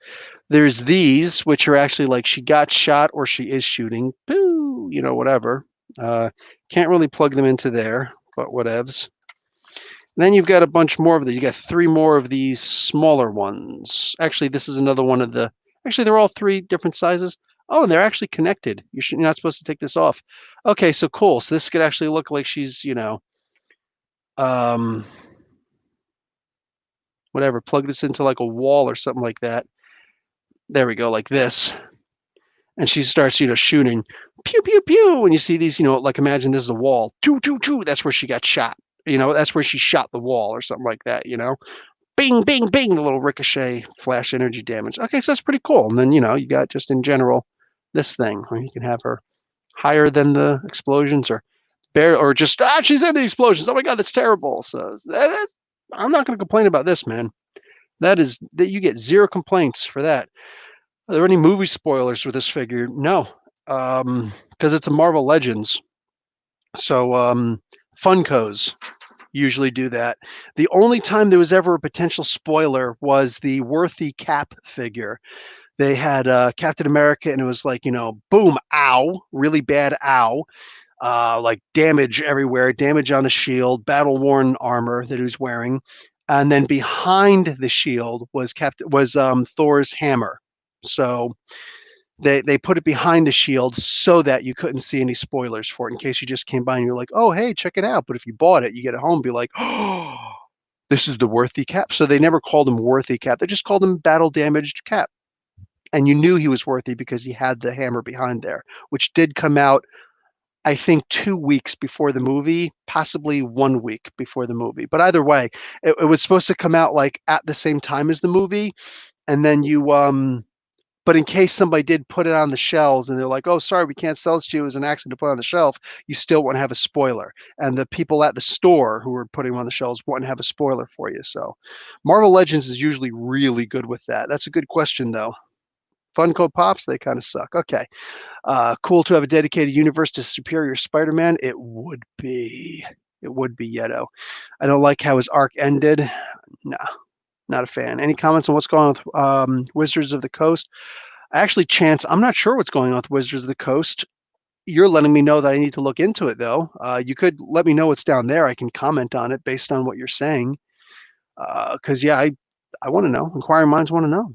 Speaker 1: There's these, which are actually like she got shot or she is shooting. Boo, whatever. Can't really plug them into there, but whatevs. Then you've got a bunch more of these. You got 3 more of these smaller ones. Actually, this is another one of the. Actually, they're all 3 different sizes. Oh, and they're actually connected. You're not supposed to take this off. Okay, so cool. So this could actually look like she's, um, whatever. Plug this into like a wall or something like that. There we go, like this. And she starts, shooting. Pew, pew, pew. And you see these, like imagine this is a wall. Choo, choo, choo. That's where she got shot. That's where she shot the wall or something like that, Bing, bing, bing, the little ricochet flash energy damage. Okay, so that's pretty cool. And then, you got just in general this thing where you can have her higher than the explosions or just, she's in the explosions. Oh my God, that's terrible. So I'm not going to complain about this, man. That you get 0 complaints for that. Are there any movie spoilers with this figure? No, because it's a Marvel Legends. So Funkos usually do that. The only time there was ever a potential spoiler was the Worthy Cap figure. They had Captain America, and it was like, boom, ow, really bad ow, like damage everywhere, damage on the shield, battle-worn armor that he was wearing. And then behind the shield was Thor's hammer. So they put it behind the shield so that you couldn't see any spoilers for it in case you just came by and you're like, "Oh, hey, check it out." But if you bought it, you get it home, be like, "Oh, this is the worthy cap." So they never called him worthy cap. They just called him battle damaged cap. And you knew he was worthy because he had the hammer behind there, which did come out, I think, 2 weeks before the movie, possibly 1 week before the movie. But either way, it was supposed to come out, like, at the same time as the movie, and then but in case somebody did put it on the shelves and they're like, "Oh, sorry, we can't sell this to you as an accident to put on the shelf," you still wouldn't have a spoiler. And the people at the store who were putting them on the shelves wouldn't have a spoiler for you. So Marvel Legends is usually really good with that. That's a good question, though. Funko Pops, they kind of suck. Okay. Cool to have a dedicated universe to Superior Spider-Man. It would be. It would be Yeto. I don't like how his arc ended. No, not a fan. Any comments on what's going on with Wizards of the Coast? Actually, Chance, I'm not sure what's going on with Wizards of the Coast. You're letting me know that I need to look into it, though. You could let me know what's down there. I can comment on it based on what you're saying. Because, yeah, I want to know. Inquiring minds want to know.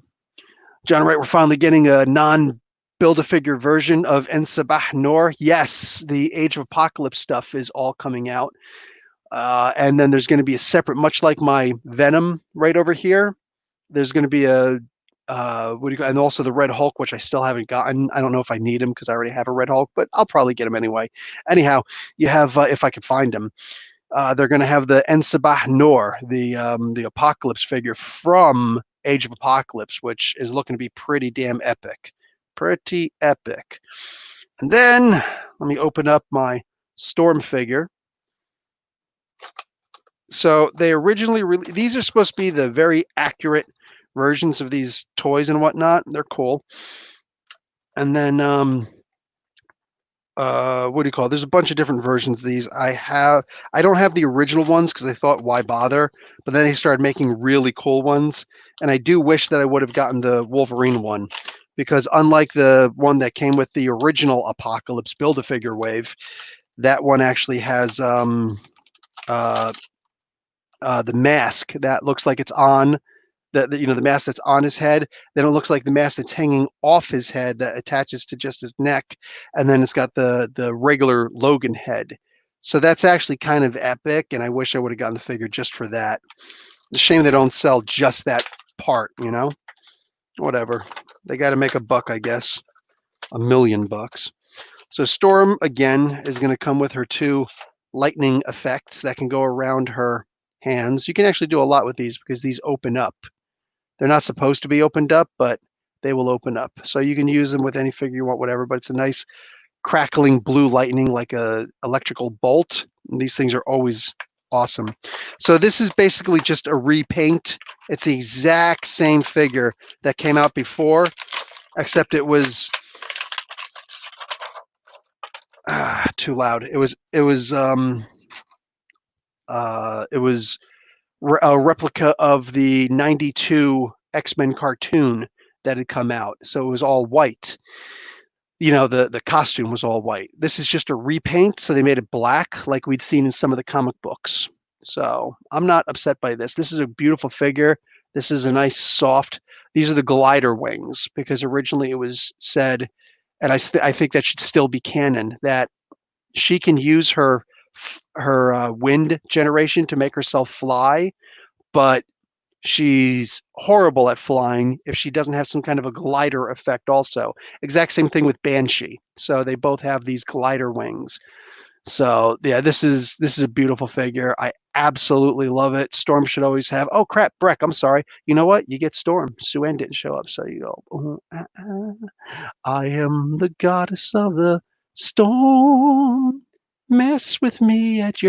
Speaker 1: John Wright, we're finally getting a non-Build-A-Figure version of En Sabah Noor. Yes, the Age of Apocalypse stuff is all coming out. And then there's going to be a separate, much like my Venom right over here, there's going to be a what do you call, and also the Red Hulk, which I still haven't gotten. I don't know if I need him because I already have a Red Hulk, but I'll probably get him anyway. Anyhow, you have if I can find him, they're going to have the En Sabah Noor, the Apocalypse figure from Age of Apocalypse, which is looking to be pretty damn epic, pretty epic. And then let me open up my Storm figure. So they originally these are supposed to be the very accurate versions of these toys and whatnot. They're cool. And then what do you call it? There's a bunch of different versions of these. I don't have the original ones because I thought why bother, but then they started making really cool ones, and I do wish that I would have gotten the Wolverine one because unlike the one that came with the original Apocalypse Build-A-Figure wave, that one actually has uh, the mask that looks like it's on the mask that's on his head. Then it looks like the mask that's hanging off his head that attaches to just his neck, and then it's got the regular Logan head. So that's actually kind of epic, and I wish I would have gotten the figure just for that. It's a shame they don't sell just that part, you know? Whatever. They got to make a buck, I guess. $1 million bucks. So Storm, again, is going to come with her 2 lightning effects that can go around her hands. You can actually do a lot with these because these open up. They're not supposed to be opened up, but they will open up. So you can use them with any figure you want, whatever, but it's a nice crackling blue lightning like a electrical bolt. And these things are always awesome. So this is basically just a repaint. It's the exact same figure that came out before, except it was too loud. It was a replica of the 92 X-Men cartoon that had come out. So it was all white. The costume was all white. This is just a repaint, so they made it black like we'd seen in some of the comic books. So I'm not upset by this. This is a beautiful figure. This is a nice soft. These are the glider wings because originally it was said, and I think that should still be canon, that she can use her wind generation to make herself fly, but she's horrible at flying if she doesn't have some kind of a glider effect also. Exact same thing with Banshee. So they both have these glider wings. So yeah, this is a beautiful figure. I absolutely love it. Storm should always have. Oh crap, Breck, I'm sorry. You know what? You get Storm. Sue-Ann didn't show up, so you go. I am the goddess of the storm. Mess with me uh, at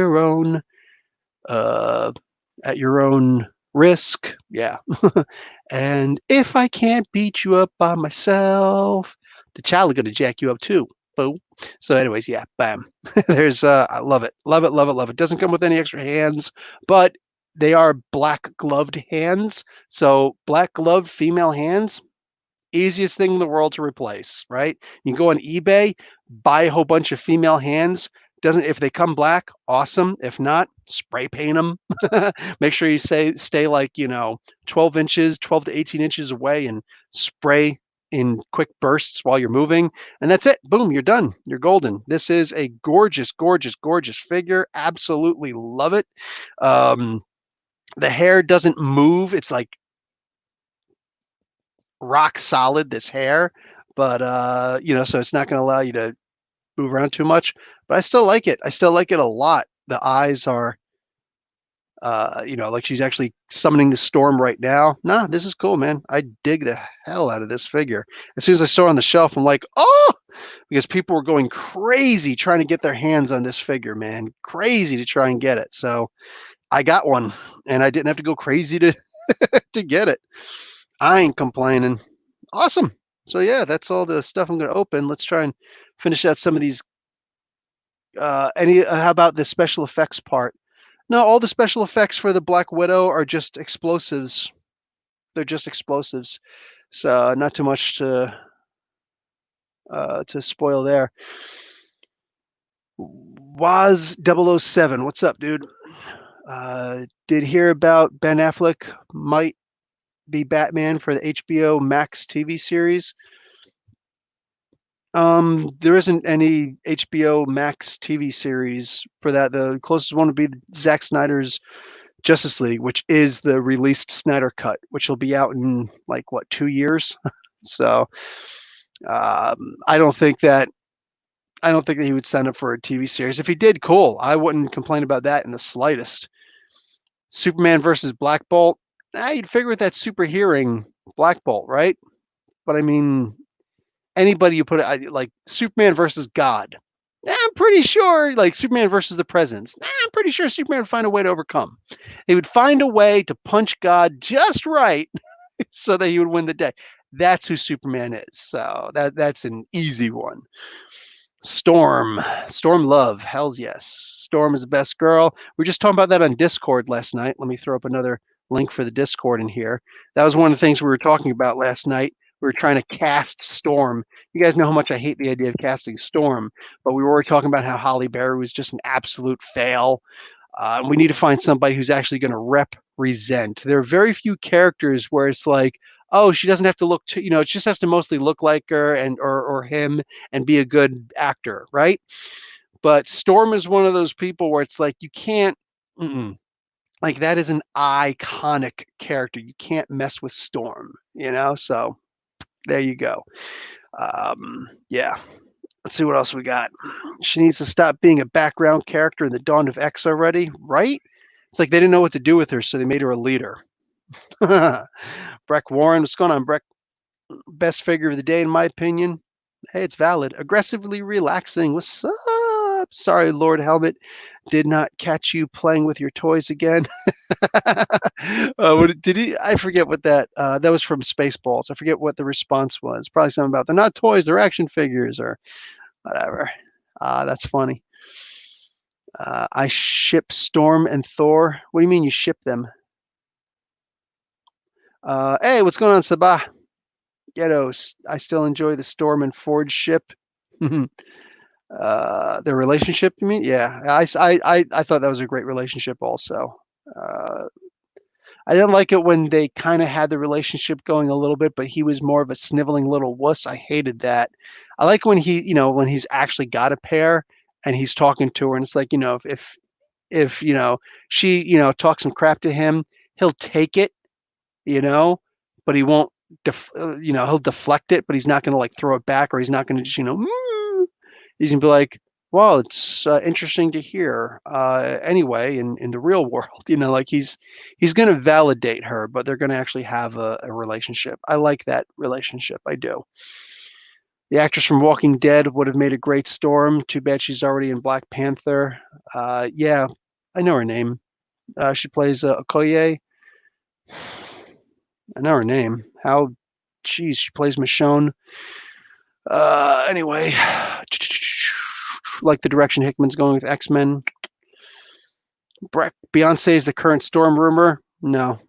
Speaker 1: your own risk. Yeah. And if I can't beat you up by myself, the child is going to jack you up too. Boom. So, anyways, yeah, bam. There's I love it. Love it, love it, love it. Doesn't come with any extra hands, but they are black gloved hands. So black gloved female hands, easiest thing in the world to replace, right? You can go on eBay, buy a whole bunch of female hands. Doesn't If they come black, awesome. If not, spray paint them. Make sure you stay like 12 inches, 12 to 18 inches away, and spray in quick bursts while you're moving, and that's it. Boom, you're done. You're golden. This is a gorgeous, gorgeous, gorgeous figure. Absolutely love it. Um, the hair doesn't move. It's like rock solid, this hair, but so it's not going to allow you to move around too much. But I still like it. I still like it a lot. The eyes are like she's actually summoning the storm right now. Nah, this is cool, man. I dig the hell out of this figure. As soon as I saw it on the shelf, I'm like, oh, because people were going crazy trying to get their hands on this figure, man. Crazy to try and get it. So I got one and I didn't have to go crazy to to get it. I ain't complaining. Awesome. So yeah, that's all the stuff I'm gonna open. Let's try and finish out some of these how about the special effects part? No, all the special effects for the Black Widow are just explosives. They're just explosives. So not too much to spoil there. Waz007, what's up, dude? Did hear about Ben Affleck might be Batman for the HBO Max TV series. There isn't any HBO Max TV series for that. The closest one would be Zack Snyder's Justice League, which is the released Snyder cut, which will be out in like what 2 years. So I don't think that he would sign up for a TV series. If he did, cool. I wouldn't complain about that in the slightest. Superman versus Black Bolt. You'd figure with that super hearing Black Bolt, right? But I mean, anybody you put it like Superman versus God. I'm pretty sure, like Superman versus the Presence. I'm pretty sure Superman would find a way to overcome. He would find a way to punch God just right so that he would win the day. That's who Superman is. So that's an easy one. Storm Love, hells yes. Storm is the best girl. We were just talking about that on Discord last night. Let me throw up another link for the Discord in here. That was one of the things we were talking about last night. We were trying to cast Storm. You guys know how much I hate the idea of casting Storm, but we were talking about how Halle Berry was just an absolute fail. We need to find somebody who's actually going to represent. There are very few characters where it's like, oh, she doesn't have to look too, it just has to mostly look like her and or him and be a good actor, right? But Storm is one of those people where it's like you can't, like that is an iconic character. You can't mess with Storm, So there you go. Yeah. Let's see what else we got. She needs to stop being a background character in the Dawn of X already, right? It's like they didn't know what to do with her, so they made her a leader. Breck Warren, what's going on, Breck? Best figure of the day, in my opinion. Hey, it's valid. Aggressively relaxing. What's up? Sorry, Lord Helmet. Did not catch you playing with your toys again. What did he? I forget what that was from Spaceballs. I forget what the response was. Probably something about they're not toys, they're action figures or whatever. That's funny. I ship Storm and Thor. What do you mean you ship them? Hey, what's going on, Sabah? Ghettos. I still enjoy the Storm and Forge ship. Their relationship, you mean? Yeah, I thought that was a great relationship also. I didn't like it when they kind of had the relationship going a little bit, but he was more of a sniveling little wuss. I hated that. I like when when he's actually got a pair and he's talking to her, and it's like, if she talks some crap to him, he'll take it, but he won't he'll deflect it, but he's not going to like throw it back, or he's not going to just he's gonna be like, well, it's interesting to hear anyway in the real world, like he's going to validate her, but they're going to actually have a relationship. I like that relationship. I do. The actress from Walking Dead would have made a great Storm. Too bad she's already in Black Panther. Yeah, I know her name. She plays Okoye. I know her name. She plays Michonne. Anyway, like the direction Hickman's going with X-Men. Beyonce is the current Storm rumor. No,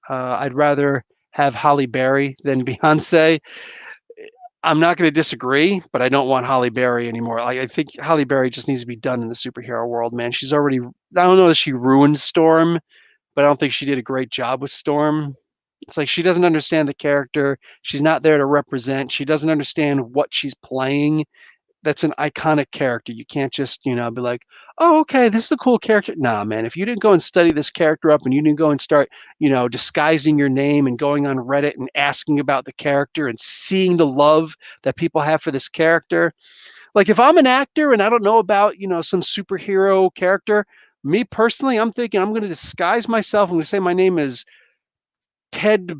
Speaker 1: I'd rather have Halle Berry than Beyonce. I'm not going to disagree, but I don't want Halle Berry anymore. I think Halle Berry just needs to be done in the superhero world, man. She's already, I don't know if she ruined Storm, but I don't think she did a great job with Storm. It's like she doesn't understand the character. She's not there to represent. She doesn't understand what she's playing. That's an iconic character. You can't just, be like, "Oh, okay, this is a cool character." Nah, man, if you didn't go and study this character up and you didn't go and start, disguising your name and going on Reddit and asking about the character and seeing the love that people have for this character. Like if I'm an actor and I don't know about, some superhero character, me personally, I'm thinking I'm going to disguise myself. I'm going to say my name is Ted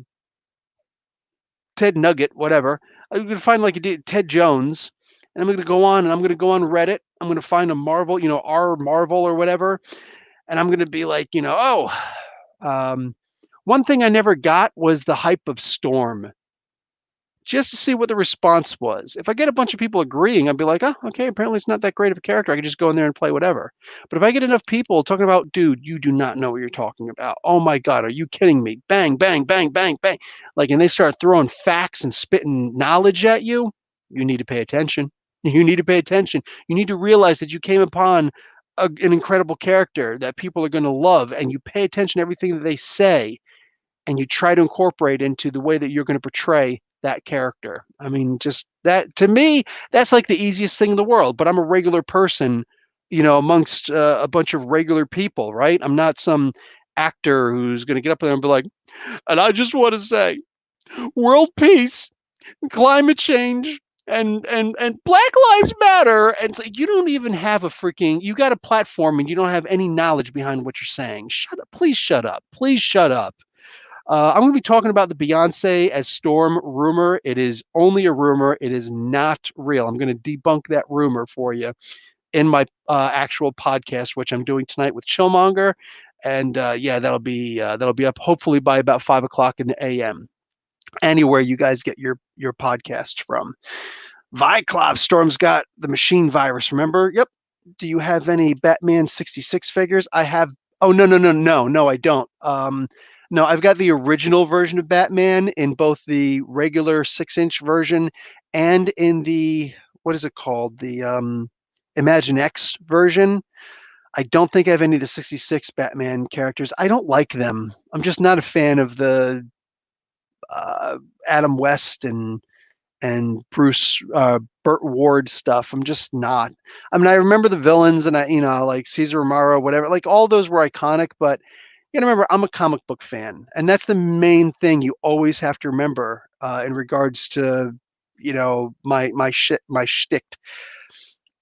Speaker 1: Ted Nugget, whatever. I'm gonna find like Ted Jones, and I'm gonna go on and I'm gonna go on Reddit. I'm gonna find a Marvel, R Marvel or whatever, and I'm gonna be like, um, one thing I never got was the hype of Storm, just to see what the response was. If I get a bunch of people agreeing, I'd be like, oh, okay, apparently it's not that great of a character. I can just go in there and play whatever. But if I get enough people talking about, dude, you do not know what you're talking about. Oh my God, are you kidding me? Bang, bang, bang, bang, bang. Like, and they start throwing facts and spitting knowledge at you, you need to pay attention. You need to pay attention. You need to realize that you came upon an incredible character that people are going to love, and you pay attention to everything that they say and you try to incorporate into the way that you're going to portray that character. I mean, just that to me, that's like the easiest thing in the world. But I'm a regular person, amongst a bunch of regular people, right? I'm not some actor who's going to get up there and be like, and I just want to say, world peace, climate change, and Black Lives Matter. And it's like you don't even have a freaking. You got a platform and you don't have any knowledge behind what you're saying. Shut up! Please shut up! Please shut up. I'm going to be talking about the Beyonce as Storm rumor. It is only a rumor. It is not real. I'm going to debunk that rumor for you in my actual podcast, which I'm doing tonight with Chillmonger, and yeah, that'll be up hopefully by about 5 o'clock in the a.m. Anywhere you guys get your podcast from. Viclops Storm's got the machine virus. Remember? Yep. Do you have any Batman 66 figures? I have. Oh no no no no no I don't. No, I've got the original version of Batman in both the regular 6-inch version and in the what is it called? The Imagine X version. I don't think I have any of the 66 Batman characters. I don't like them. I'm just not a fan of the Adam West and Bruce Burt Ward stuff. I'm just not. I mean, I remember the villains and I, like Caesar Romero, whatever. Like all those were iconic, but you gotta remember, I'm a comic book fan, and that's the main thing you always have to remember in regards to, my shtick.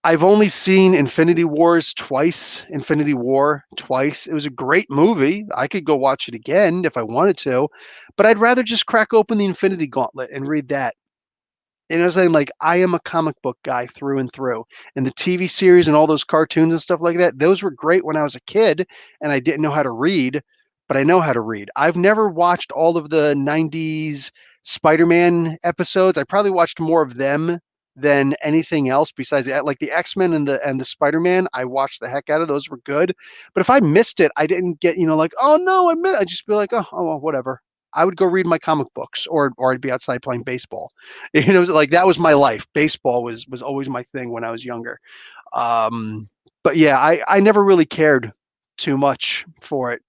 Speaker 1: I've only seen Infinity War twice. It was a great movie. I could go watch it again if I wanted to, but I'd rather just crack open the Infinity Gauntlet and read that. I'm saying? Like, I am a comic book guy through and through. And the TV series and all those cartoons and stuff like that, those were great when I was a kid and I didn't know how to read, but I know how to read. I've never watched all of the 90s Spider-Man episodes. I probably watched more of them than anything else besides like the X-Men and the Spider-Man. I watched the heck out of those, were good. But if I missed it, I didn't get, like, oh no, I missed. I'd just be like, oh well, whatever. I would go read my comic books or I'd be outside playing baseball. Like that was my life. Baseball was always my thing when I was younger. Um, but yeah, I never really cared too much for it.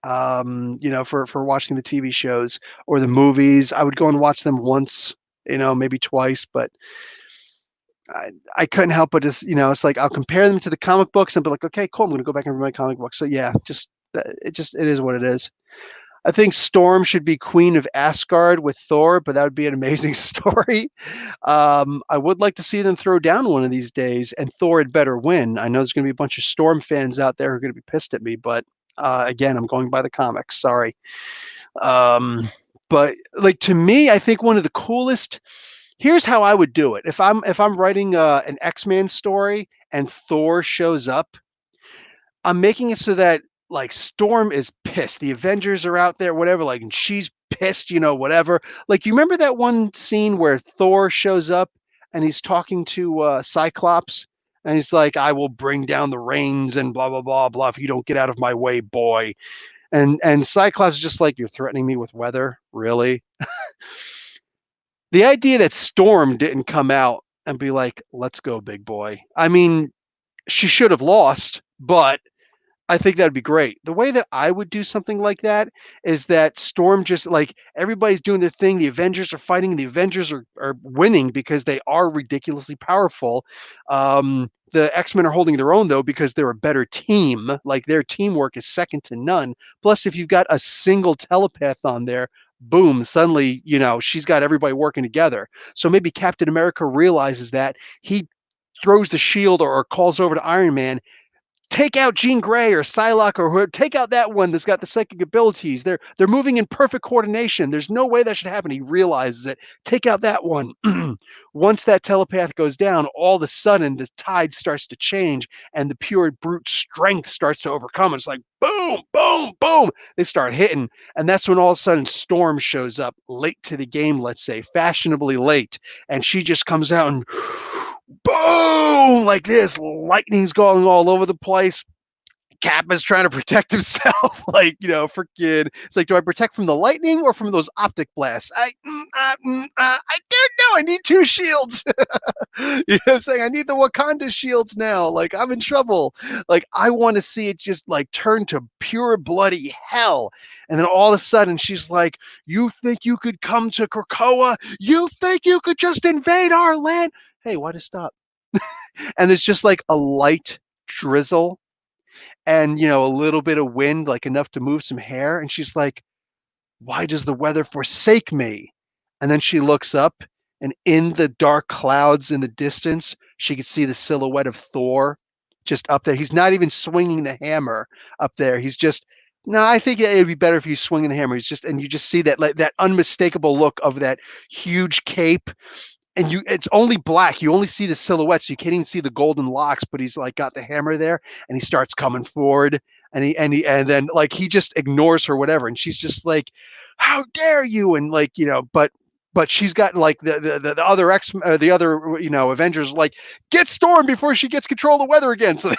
Speaker 1: For watching the TV shows or the movies. I would go and watch them once, maybe twice, but I couldn't help but just, it's like I'll compare them to the comic books and be like, okay, cool, I'm gonna go back and read my comic book. So yeah, it is what it is. I think Storm should be Queen of Asgard with Thor, but that would be an amazing story. I would like to see them throw down one of these days, and Thor had better win. I know there's going to be a bunch of Storm fans out there who are going to be pissed at me, but again, I'm going by the comics. Sorry. Um, but like to me, I think one of the coolest. Here's how I would do it. If I'm writing an X-Men story and Thor shows up, I'm making it so that like Storm is pissed. The Avengers are out there, whatever, like, and she's pissed, whatever. Like, you remember that one scene where Thor shows up and he's talking to Cyclops and he's like, I will bring down the rains and blah blah blah blah if you don't get out of my way, boy. And Cyclops is just like, you're threatening me with weather? Really? The idea that Storm didn't come out and be like, let's go, big boy. I mean, she should have lost, but I think that'd be great. The way that I would do something like that is that Storm just like everybody's doing their thing. The Avengers are fighting. The Avengers are winning because they are ridiculously powerful. The X-Men are holding their own though because they're a better team. Like their teamwork is second to none. Plus, if you've got a single telepath on there, boom, suddenly, she's got everybody working together. So maybe Captain America realizes that he throws the shield or calls over to Iron Man, take out Jean Grey or Psylocke or whoever, take out that one that's got the psychic abilities. They're moving in perfect coordination. There's no way that should happen. He realizes it. Take out that one. Once that telepath goes down, all of a sudden the tide starts to change and the pure brute strength starts to overcome. It's like boom, boom, boom. They start hitting. And that's when all of a sudden Storm shows up late to the game, let's say, fashionably late. And she just comes out and boom, like this. Lightning's going all over the place. Cap is trying to protect himself, like, freaking. It's like, do I protect from the lightning or from those optic blasts? I don't know. I need two shields. You know what I'm saying? I need the Wakanda shields now. Like, I'm in trouble. Like, I want to see it just like turn to pure bloody hell. And then all of a sudden, she's like, "You think you could come to Krakoa? You think you could just invade our land?" Hey, why to stop? And there's just like a light drizzle and a little bit of wind, like enough to move some hair. And she's like, "Why does the weather forsake me?" And then she looks up, and in the dark clouds in the distance, she could see the silhouette of Thor just up there. He's not even swinging the hammer up there. He's just, no, I think it'd be better if he's swinging the hammer. He's just, and you just see that, like, that unmistakable look of that huge cape, and it's only black. You only see the silhouette, so you can't even see the golden locks, but he's like got the hammer there, and he starts coming forward, and then like he just ignores her, whatever, and she's just like, "How dare you?" And like, but she's got like the other the other Avengers like, "Get Storm before she gets control of the weather again." So they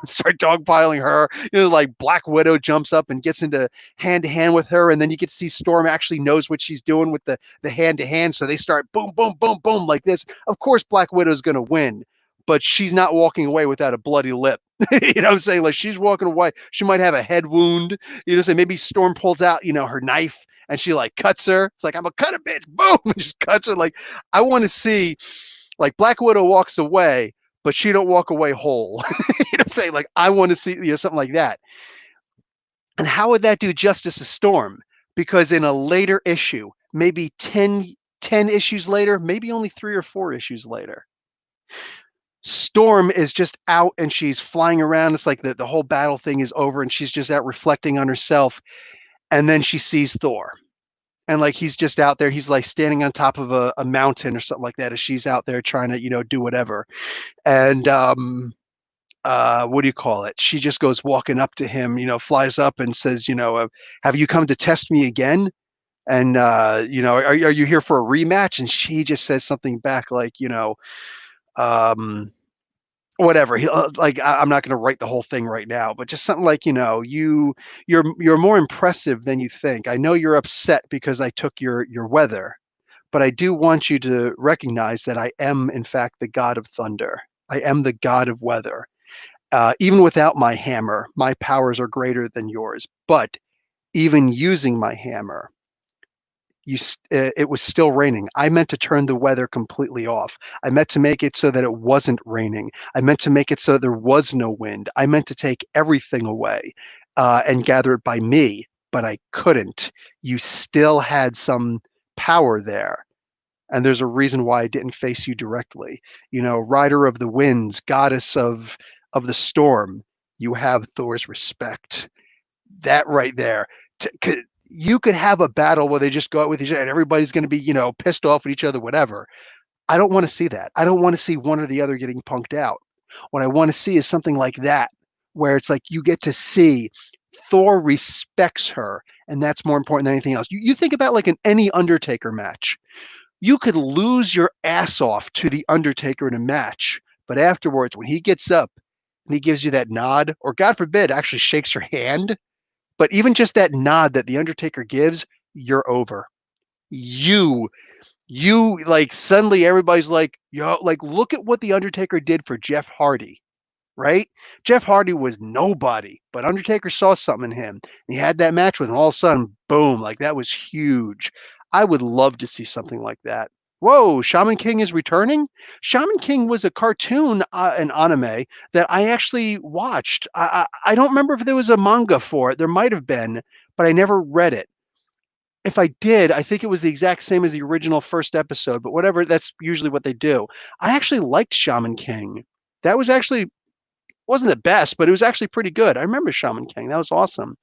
Speaker 1: start dogpiling her. Like Black Widow jumps up and gets into hand to hand with her, and then you get to see Storm actually knows what she's doing with the hand to hand. So they start boom, boom, boom, boom like this. Of course, Black Widow's going to win, but she's not walking away without a bloody lip. You know what I'm saying? Like, she's walking away. She might have a head wound. Say maybe Storm pulls out, her knife and she like cuts her. It's like, "I'm gonna cut a bitch." Boom, and just cuts her. Like, I want to see like Black Widow walks away, but she don't walk away whole. You know what I'm saying? Like, I want to see, something like that. And how would that do justice to Storm? Because in a later issue, maybe 10 issues later, maybe only 3 or 4 issues later, Storm is just out and she's flying around. It's like the whole battle thing is over and she's just out reflecting on herself. And then she sees Thor. And like he's just out there, he's like standing on top of a mountain or something like that as she's out there trying to, do whatever. And what do you call it? She just goes walking up to him, flies up and says, "Have you come to test me again? And are you here for a rematch?" And she just says something back like, um, whatever. Like, I'm not going to write the whole thing right now, but just something like, you're more impressive than you think. I know you're upset because I took your weather, but I do want you to recognize that I am, in fact, the god of thunder. I am the god of weather. Even without my hammer, my powers are greater than yours. But even using my hammer, it was still raining. I meant to turn the weather completely off. I meant to make it so that it wasn't raining. I meant to make it so there was no wind. I meant to take everything away and gather it by me, but I couldn't. You still had some power there. And there's a reason why I didn't face you directly. Rider of the winds, goddess of the storm, you have Thor's respect. That right there. You could have a battle where they just go out with each other and everybody's going to be, pissed off at each other, whatever. I don't want to see that. I don't want to see one or the other getting punked out. What I want to see is something like that, where it's like you get to see Thor respects her, and that's more important than anything else. You think about like any Undertaker match. You could lose your ass off to the Undertaker in a match, but afterwards, when he gets up and he gives you that nod, or God forbid, actually shakes your hand, but even just that nod that the Undertaker gives, you're over. You, like suddenly everybody's like, yo, like look at what the Undertaker did for Jeff Hardy, right? Jeff Hardy was nobody, but Undertaker saw something in him. And he had that match with him. All of a sudden, boom, like that was huge. I would love to see something like that. Whoa, Shaman King is returning? Shaman King was a cartoon, an anime that I actually watched. I don't remember if there was a manga for it. There might have been, but I never read it. If I did, I think it was the exact same as the original first episode, but whatever, that's usually what they do. I actually liked Shaman King. That was actually wasn't the best, but it was actually pretty good. I remember Shaman King. That was awesome.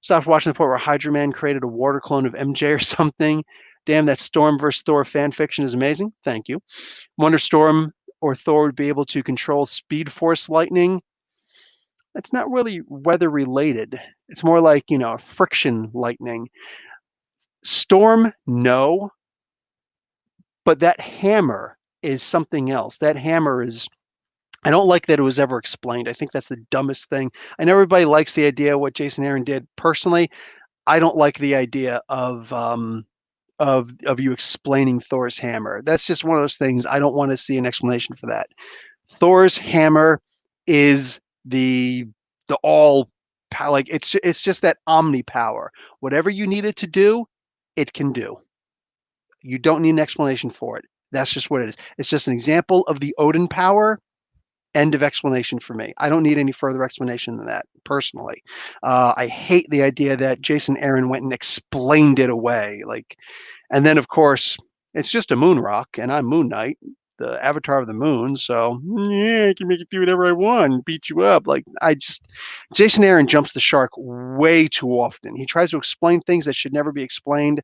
Speaker 1: Stopped watching the point where Hydra Man created a water clone of MJ or something. Damn, that Storm versus Thor fan fiction is amazing. Thank you. Wonder Storm or Thor would be able to control Speed Force lightning. That's not really weather related. It's more like, friction lightning. Storm, no, but that hammer is something else. That hammer is I don't like that it was ever explained. I think that's the dumbest thing. I know everybody likes the idea of what Jason Aaron did. Personally, I don't like the idea of you explaining Thor's hammer. That's just one of those things. I don't want to see an explanation for that. Thor's hammer is the all like it's just that omni power. Whatever you need it to do, it can do. You don't need an explanation for it. That's just what it is. It's just an example of the Odin power. End of explanation for me. I don't need any further explanation than that, personally. I hate the idea that Jason Aaron went and explained it away. And then, of course, it's just a moon rock, and I'm Moon Knight, the avatar of the moon. So, yeah, I can make it do whatever I want and beat you up. Jason Aaron jumps the shark way too often. He tries to explain things that should never be explained.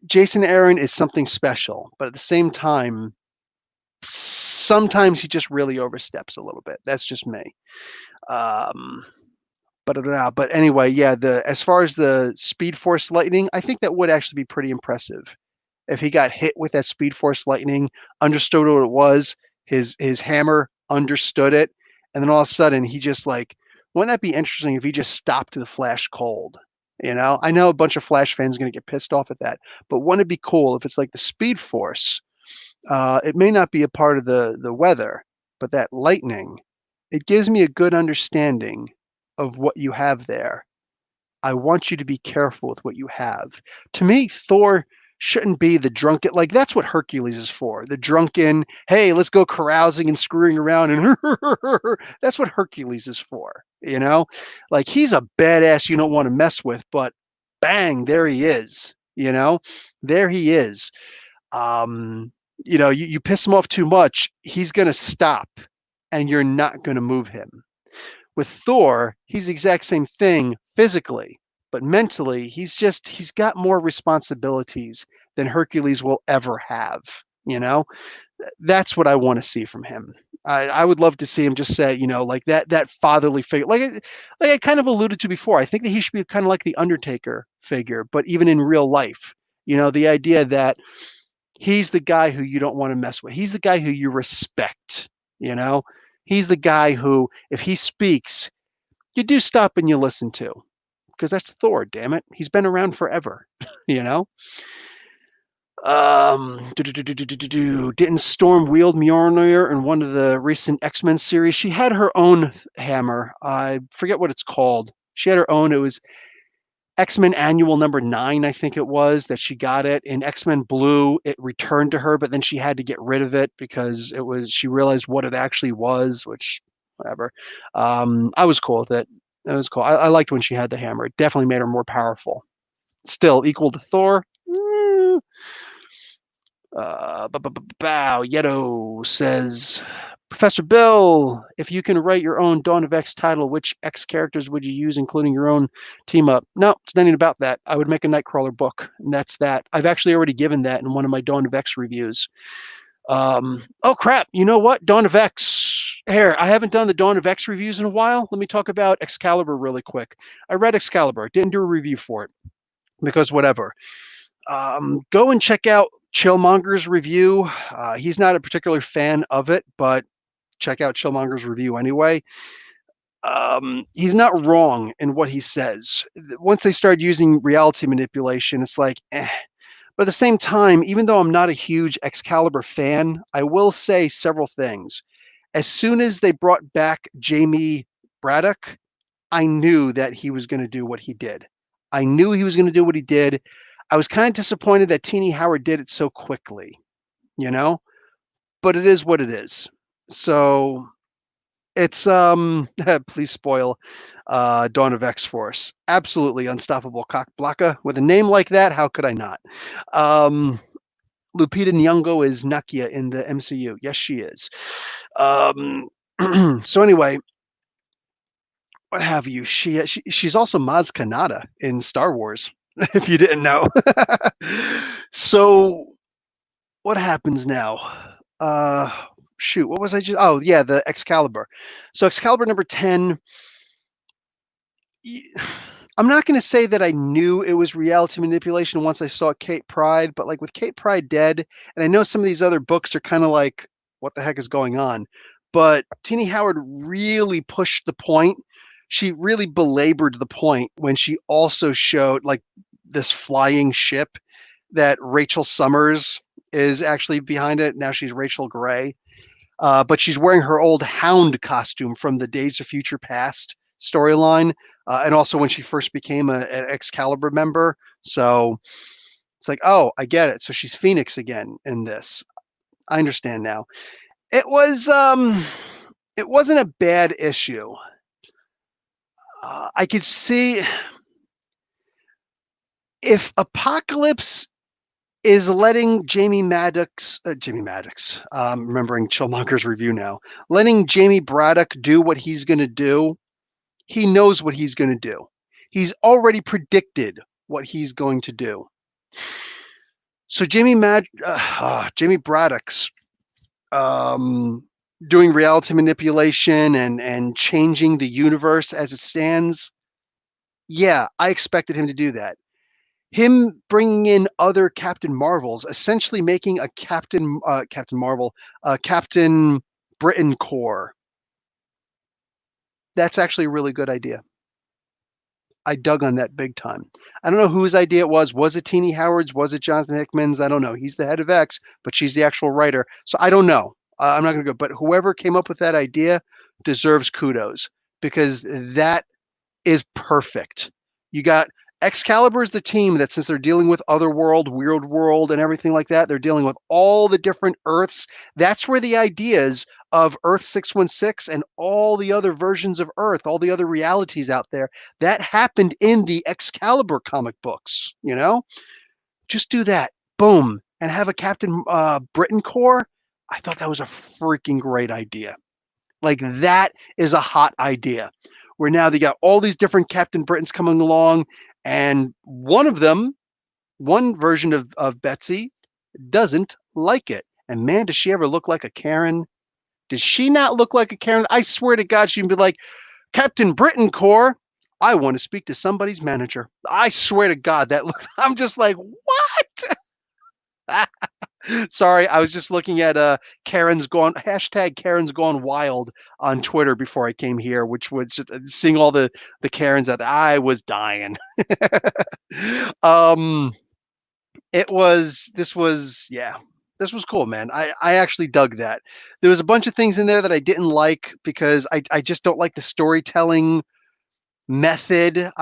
Speaker 1: Jason Aaron is something special, but at the same time, sometimes he just really oversteps a little bit. That's just me. Um, but anyway, yeah. As far as the Speed Force lightning, I think that would actually be pretty impressive if he got hit with that Speed Force lightning, understood what it was, his hammer understood it, and then all of a sudden he just wouldn't that be interesting if he just stopped the Flash cold? I know a bunch of Flash fans are going to get pissed off at that, but wouldn't it be cool if it's like the Speed Force? It may not be a part of the weather, but that lightning, it gives me a good understanding of what you have there. I want you to be careful with what you have. To me, Thor shouldn't be the drunken, that's what Hercules is for. The drunken, hey, let's go carousing and screwing around and that's what Hercules is for, he's a badass you don't want to mess with, but bang, there he is, there he is. You piss him off too much, he's going to stop and you're not going to move him. With Thor, he's the exact same thing physically, but mentally, he's got more responsibilities than Hercules will ever have. That's what I want to see from him. I would love to see him just say, like that fatherly figure, like I kind of alluded to before. I think that he should be kind of like the Undertaker figure, but even in real life, the idea that he's the guy who you don't want to mess with. He's the guy who you respect, you know? He's the guy who, if he speaks, you do stop and you listen to. Because that's Thor, damn it. He's been around forever, you know? Didn't Storm wield Mjolnir in one of the recent X-Men series? She had her own hammer. I forget what it's called. She had her own. It was X-Men Annual number 9, I think it was, that she got it. In X-Men Blue, it returned to her, but then she had to get rid of it because she realized what it actually was, which, whatever. I was cool with it. It was cool. I liked when she had the hammer. It definitely made her more powerful. Still equal to Thor. Bow Yeto says, Professor Bill, if you can write your own Dawn of X title, which X characters would you use, including your own team up? No, it's nothing about that. I would make a Nightcrawler book, and that's that. I've actually already given that in one of my Dawn of X reviews. Oh crap! You know what? Dawn of X. Here, I haven't done the Dawn of X reviews in a while. Let me talk about Excalibur really quick. I read Excalibur, didn't do a review for it because whatever. Go and check out Chillmonger's review. He's not a particular fan of it, but check out Chillmonger's review anyway. He's not wrong in what he says. Once they start using reality manipulation, it's like, eh. But at the same time, even though I'm not a huge Excalibur fan, I will say several things. As soon as they brought back Jamie Braddock, I knew that he was gonna do what he did. I knew he was gonna do what he did. I was kinda disappointed that Tini Howard did it so quickly, you know? But it is what it is. So, it's, please spoil, Dawn of X-Force. Absolutely unstoppable cock blocker. With a name like that, how could I not? Um, Lupita Nyong'o is Nakia in the MCU. Yes, she is. Um, so anyway, what have you? She's also Maz Kanata in Star Wars, if you didn't know. So what happens now? Shoot, what was I just? Oh yeah, the Excalibur. So Excalibur number 10. y- I'm not going to say that I knew it was reality manipulation once I saw Kate Pride, but like with Kate Pride dead, and I know some of these other books are kind of like, what the heck is going on? But Tini Howard really pushed the point. She really belabored the point when she also showed like this flying ship that Rachel Summers is actually behind it. Now she's Rachel Gray. But she's wearing her old Hound costume from the Days of Future Past storyline, and also when she first became an Excalibur member. So it's like, oh, I get it. So she's Phoenix again in this. I understand now. It was it wasn't a bad issue. I could see if Apocalypse is letting Jamie Maddox, remembering Chillmonger's review now, letting Jamie Braddock do what he's going to do. He knows what he's going to do. He's already predicted what he's going to do. So Jamie Braddock's um, doing reality manipulation and changing the universe as it stands. Yeah, I expected him to do that. Him bringing in other Captain Marvels, essentially making a Captain Marvel, Captain Britain Corps. That's actually a really good idea. I dug on that big time. I don't know whose idea it was. Was it Teenie Howard's? Was it Jonathan Hickman's? I don't know. He's the head of X, but she's the actual writer. So I don't know. I'm not going to go. But whoever came up with that idea deserves kudos because that is perfect. You got Excalibur is the team that, since they're dealing with Otherworld, Weird World, and everything like that, they're dealing with all the different Earths. That's where the ideas of Earth 616 and all the other versions of Earth, all the other realities out there, that happened in the Excalibur comic books. Just do that. Boom. And have a Captain Britain Corps. I thought that was a freaking great idea. Like that is a hot idea. Where now they got all these different Captain Britons coming along, and one version of Betsy doesn't like it. And man, does she ever look like a Karen? Does she not look like a Karen? I swear to God, she'd be like, Captain Britain Corps, I want to speak to somebody's manager. I swear to God, that look, I'm just like, what? Sorry, I was just looking at Karen's gone #Karen's Gone Wild on Twitter before I came here, which was just seeing all the Karens out there. I was dying. um, this was cool, man. I actually dug that. There was a bunch of things in there that I didn't like because I just don't like the storytelling method.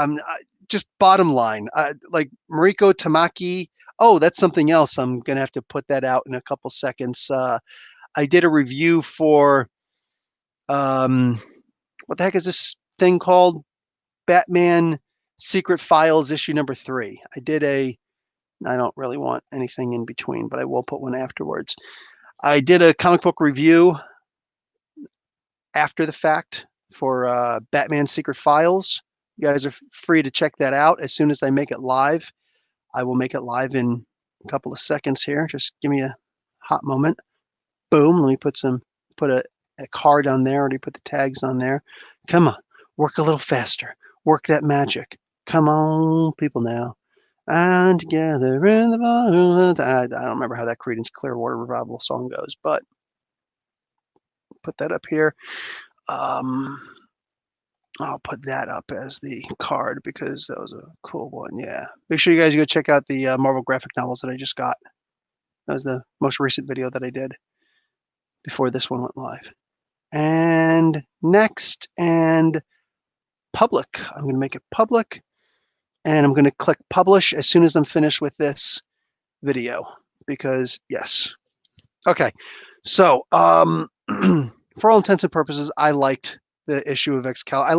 Speaker 1: Just bottom line, like Mariko Tamaki. Oh, that's something else. I'm gonna have to put that out in a couple seconds. I did a review for what the heck is this thing called? Batman Secret Files issue number 3. I don't really want anything in between, but I will put one afterwards. I did a comic book review after the fact for Batman Secret Files. You guys are free to check that out as soon as I make it live. I will make it live in a couple of seconds here. Just give me a hot moment. Boom. Let me put a card on there. Already put the tags on there. Come on. Work a little faster. Work that magic. Come on, people now. And together in the bottom. I don't remember how that Creedence Clearwater Revival song goes, but put that up here. I'll put that up as the card because that was a cool one. Yeah. Make sure you guys go check out the Marvel graphic novels that I just got. That was the most recent video that I did before this one went live. and next, and public. I'm going to make it public, and I'm going to click publish as soon as I'm finished with this video, because yes. Okay, so for all intents and purposes, I liked the issue of Excalibur.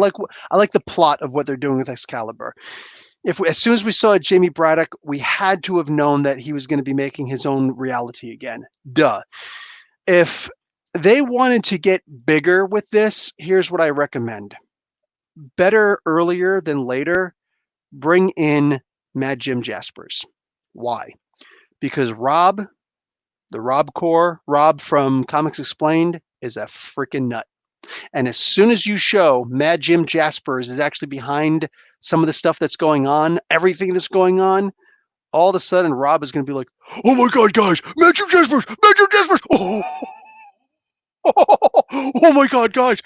Speaker 1: I like the plot of what they're doing with Excalibur. As soon as we saw Jamie Braddock, we had to have known that he was going to be making his own reality again. Duh. If they wanted to get bigger with this, here's what I recommend. Better earlier than later, bring in Mad Jim Jaspers. Why? Because Rob, the Rob Core, Rob from Comics Explained, is a freaking nut. And as soon as you show Mad Jim Jaspers is actually behind some of the stuff that's going on, everything that's going on, all of a sudden Rob is going to be like, "Oh my God, guys, Mad Jim Jaspers, Mad Jim Jaspers! Oh, oh my God, guys,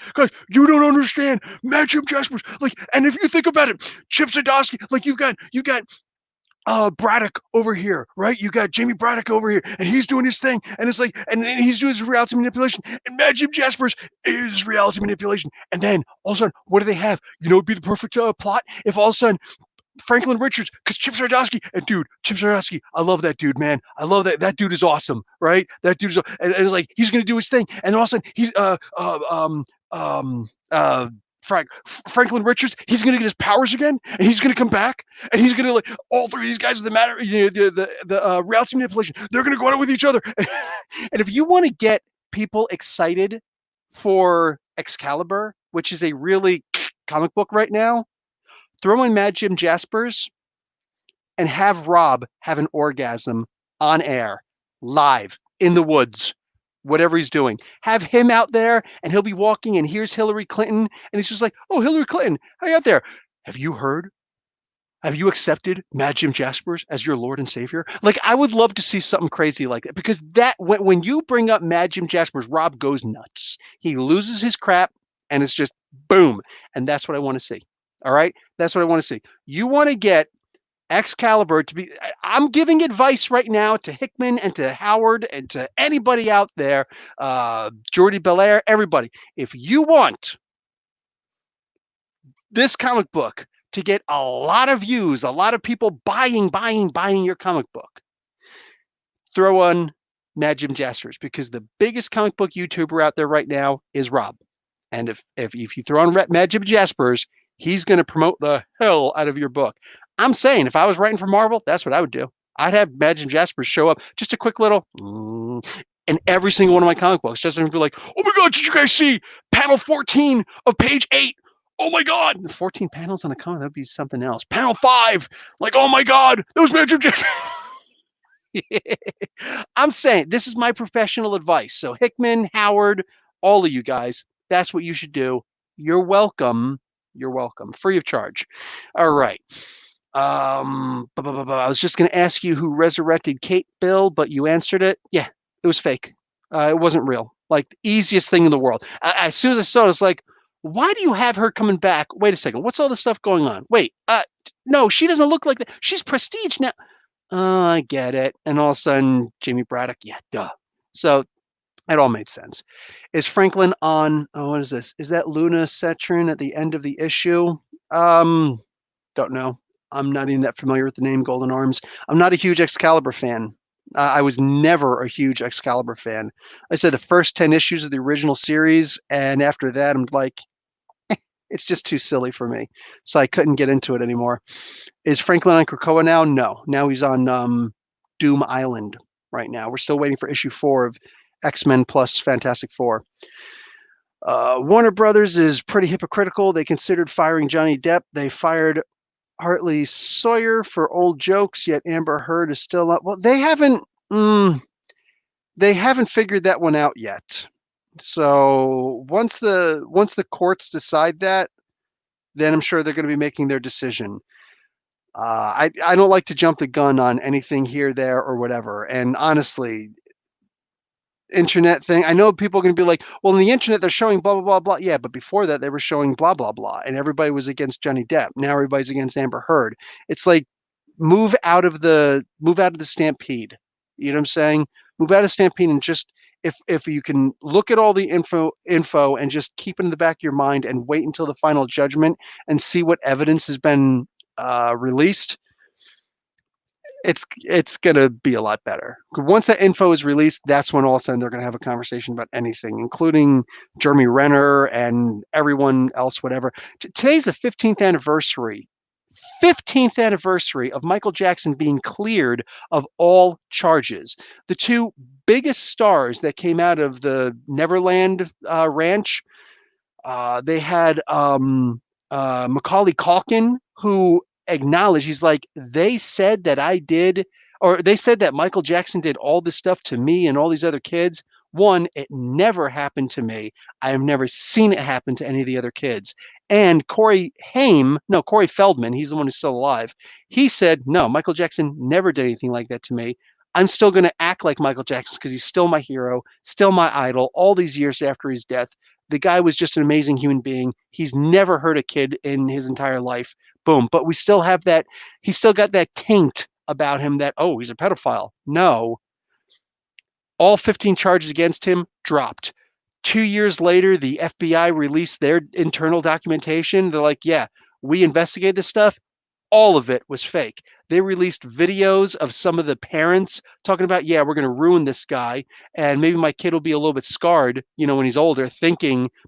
Speaker 1: you don't understand, Mad Jim Jaspers!" Like, and if you think about it, Chip Zdarsky, like you got Braddock over here, right? You got Jamie Braddock over here, and he's doing his thing, and it's like, and he's doing his reality manipulation, and Mad Jim Jaspers is reality manipulation, and then all of a sudden, what do they have? You know, it'd be the perfect plot if all of a sudden Franklin Richards, because Chip Zdarsky, and dude, Chip Zdarsky, I love that dude, man. I love that. That dude is awesome, right? That dude is, and it's like he's gonna do his thing, and all of a sudden he's Franklin Richards, he's gonna get his powers again, and he's gonna come back, and he's gonna like all three of these guys with the matter, you know, the reality manipulation. They're gonna go out with each other, and if you want to get people excited for Excalibur, which is a really comic book right now, throw in Mad Jim Jaspers and have Rob have an orgasm on air, live, in the woods, whatever he's doing. Have him out there, and he'll be walking, and here's Hillary Clinton, and he's just like, "Oh, Hillary Clinton, how are you out there? Have you heard? Have you accepted Mad Jim Jaspers as your Lord and Savior?" Like, I would love to see something crazy like that, because that when you bring up Mad Jim Jaspers, Rob goes nuts. He loses his crap, and it's just boom, and that's what I want to see. All right, that's what I want to see. You want to get Excalibur to be. I'm giving advice right now to Hickman and to Howard and to anybody out there, Jordy Belair, everybody. If you want this comic book to get a lot of views, a lot of people buying your comic book, throw on Mad Jim Jaspers, because the biggest comic book YouTuber out there right now is Rob. And if you throw on Mad Jim Jaspers, he's going to promote the hell out of your book. I'm saying, if I was writing for Marvel, that's what I would do. I'd have Mad Jim Jaspers show up, just a quick little, in every single one of my comic books, just to be like, "Oh my God, did you guys see panel 14 of page 8? Oh my God." 14 panels on a comic, that'd be something else. Panel 5, like, "Oh my God, those Mad Jim Jaspers." I'm saying, this is my professional advice. So Hickman, Howard, all of you guys, that's what you should do. You're welcome. You're welcome. Free of charge. All right. I was just going to ask you who resurrected Kate Bill, but you answered it. Yeah, it was fake. It wasn't real. Like, the easiest thing in the world. As soon as I saw it, it's like, why do you have her coming back? Wait a second. What's all this stuff going on? Wait, no, she doesn't look like that. She's Prestige now. Oh, I get it. And all of a sudden, Jamie Braddock, yeah, duh. So it all made sense. Is Franklin on, oh, what is this? Is that Luna Cetrin at the end of the issue? Don't know. I'm not even that familiar with the name Golden Arms. I'm not a huge Excalibur fan. I was never a huge Excalibur fan. I said the first 10 issues of the original series, and after that, I'm like, it's just too silly for me. So I couldn't get into it anymore. Is Franklin on Krakoa now? No. Now he's on Doom Island right now. We're still waiting for issue 4 of X-Men plus Fantastic Four. Warner Brothers is pretty hypocritical. They considered firing Johnny Depp. They fired Hartley Sawyer for old jokes, yet Amber Heard is still up. Well, they haven't figured that one out yet. So once the courts decide that, then I'm sure they're going to be making their decision. I don't like to jump the gun on anything here, there, or whatever. And honestly, internet thing, I know people are going to be like, well, on the internet, they're showing blah, blah, blah, blah. Yeah, but before that, they were showing blah, blah, blah. And everybody was against Johnny Depp. Now everybody's against Amber Heard. It's like, move out of the stampede. You know what I'm saying? Move out of stampede and just if you can look at all the info and just keep it in the back of your mind and wait until the final judgment and see what evidence has been released, it's gonna be a lot better. Once that info is released, that's when all of a sudden they're gonna have a conversation about anything, including Jeremy Renner and everyone else, whatever. Today's the 15th anniversary. 15th anniversary of Michael Jackson being cleared of all charges. The two biggest stars that came out of the Neverland Ranch, they had Macaulay Culkin, who acknowledged, he's like, they said that I did, or they said that Michael Jackson did all this stuff to me and all these other kids. One, it never happened to me. I have never seen it happen to any of the other kids. And Corey Feldman, he's the one who's still alive. He said, no, Michael Jackson never did anything like that to me. I'm still going to act like Michael Jackson because he's still my hero, still my idol, all these years after his death. The guy was just an amazing human being. He's never hurt a kid in his entire life. Boom. But we still have that. He's still got that taint about him that, oh, he's a pedophile. No. All 15 charges against him dropped. 2 years later, the FBI released their internal documentation. They're like, yeah, we investigated this stuff. All of it was fake. They released videos of some of the parents talking about, yeah, we're going to ruin this guy. And maybe my kid will be a little bit scarred, when he's older,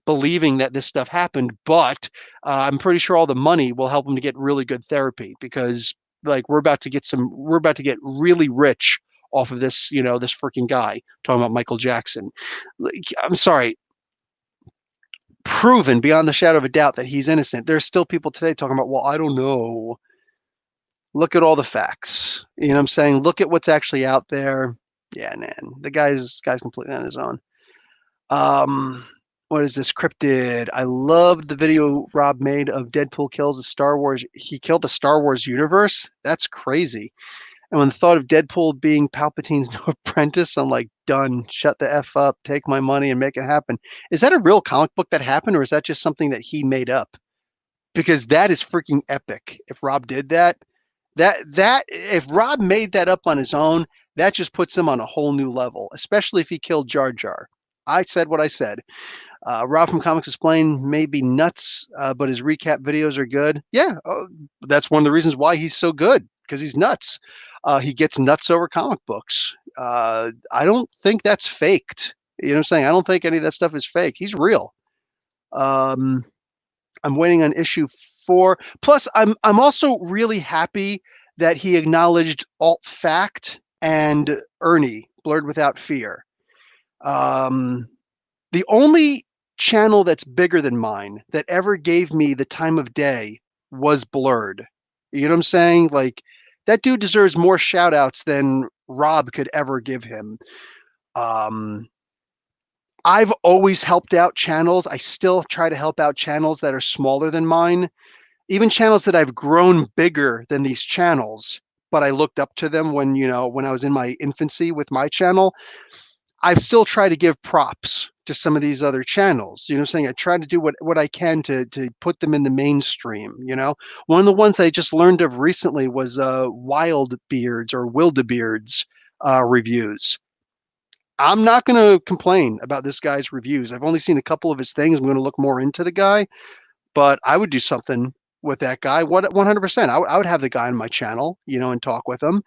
Speaker 1: believing that this stuff happened. But I'm pretty sure all the money will help him to get really good therapy because like we're about to get really rich off of this, this freaking guy talking about Michael Jackson. Like, I'm sorry, proven beyond the shadow of a doubt that he's innocent. There's still people today talking about, well, I don't know. Look at all the facts. You know what I'm saying? Look at what's actually out there. Yeah, man. The guy's completely on his own. What is this? Cryptid. I loved the video Rob made of Deadpool kills a Star Wars. He killed the Star Wars universe? That's crazy. And when the thought of Deadpool being Palpatine's new apprentice, I'm like, done. Shut the F up. Take my money and make it happen. Is that a real comic book that happened, or is that just something that he made up? Because that is freaking epic. If Rob did that, if Rob made that up on his own, that just puts him on a whole new level, especially if he killed Jar Jar. I said what I said. Rob from Comics Explained may be nuts, but his recap videos are good. Yeah, that's one of the reasons why he's so good, because he's nuts. He gets nuts over comic books. I don't think that's faked. You know what I'm saying? I don't think any of that stuff is fake. He's real. I'm waiting on issue 4. Plus, I'm also really happy that he acknowledged alt fact and Ernie, Blurred Without Fear. The only channel that's bigger than mine that ever gave me the time of day was Blurred. You know what I'm saying? Like, that dude deserves more shout outs than Rob could ever give him. I've always helped out channels. I still try to help out channels that are smaller than mine, even channels that I've grown bigger than these channels, but I looked up to them when I was in my infancy with my channel. I've still tried to give props to some of these other channels. You know what I'm saying? I try to do what I can to put them in the mainstream. One of the ones I just learned of recently was Wild Beards or Wildebeards reviews. I'm not going to complain about this guy's reviews. I've only seen a couple of his things. I'm going to look more into the guy, but I would do something with that guy. 100%. I would have the guy on my channel, and talk with him.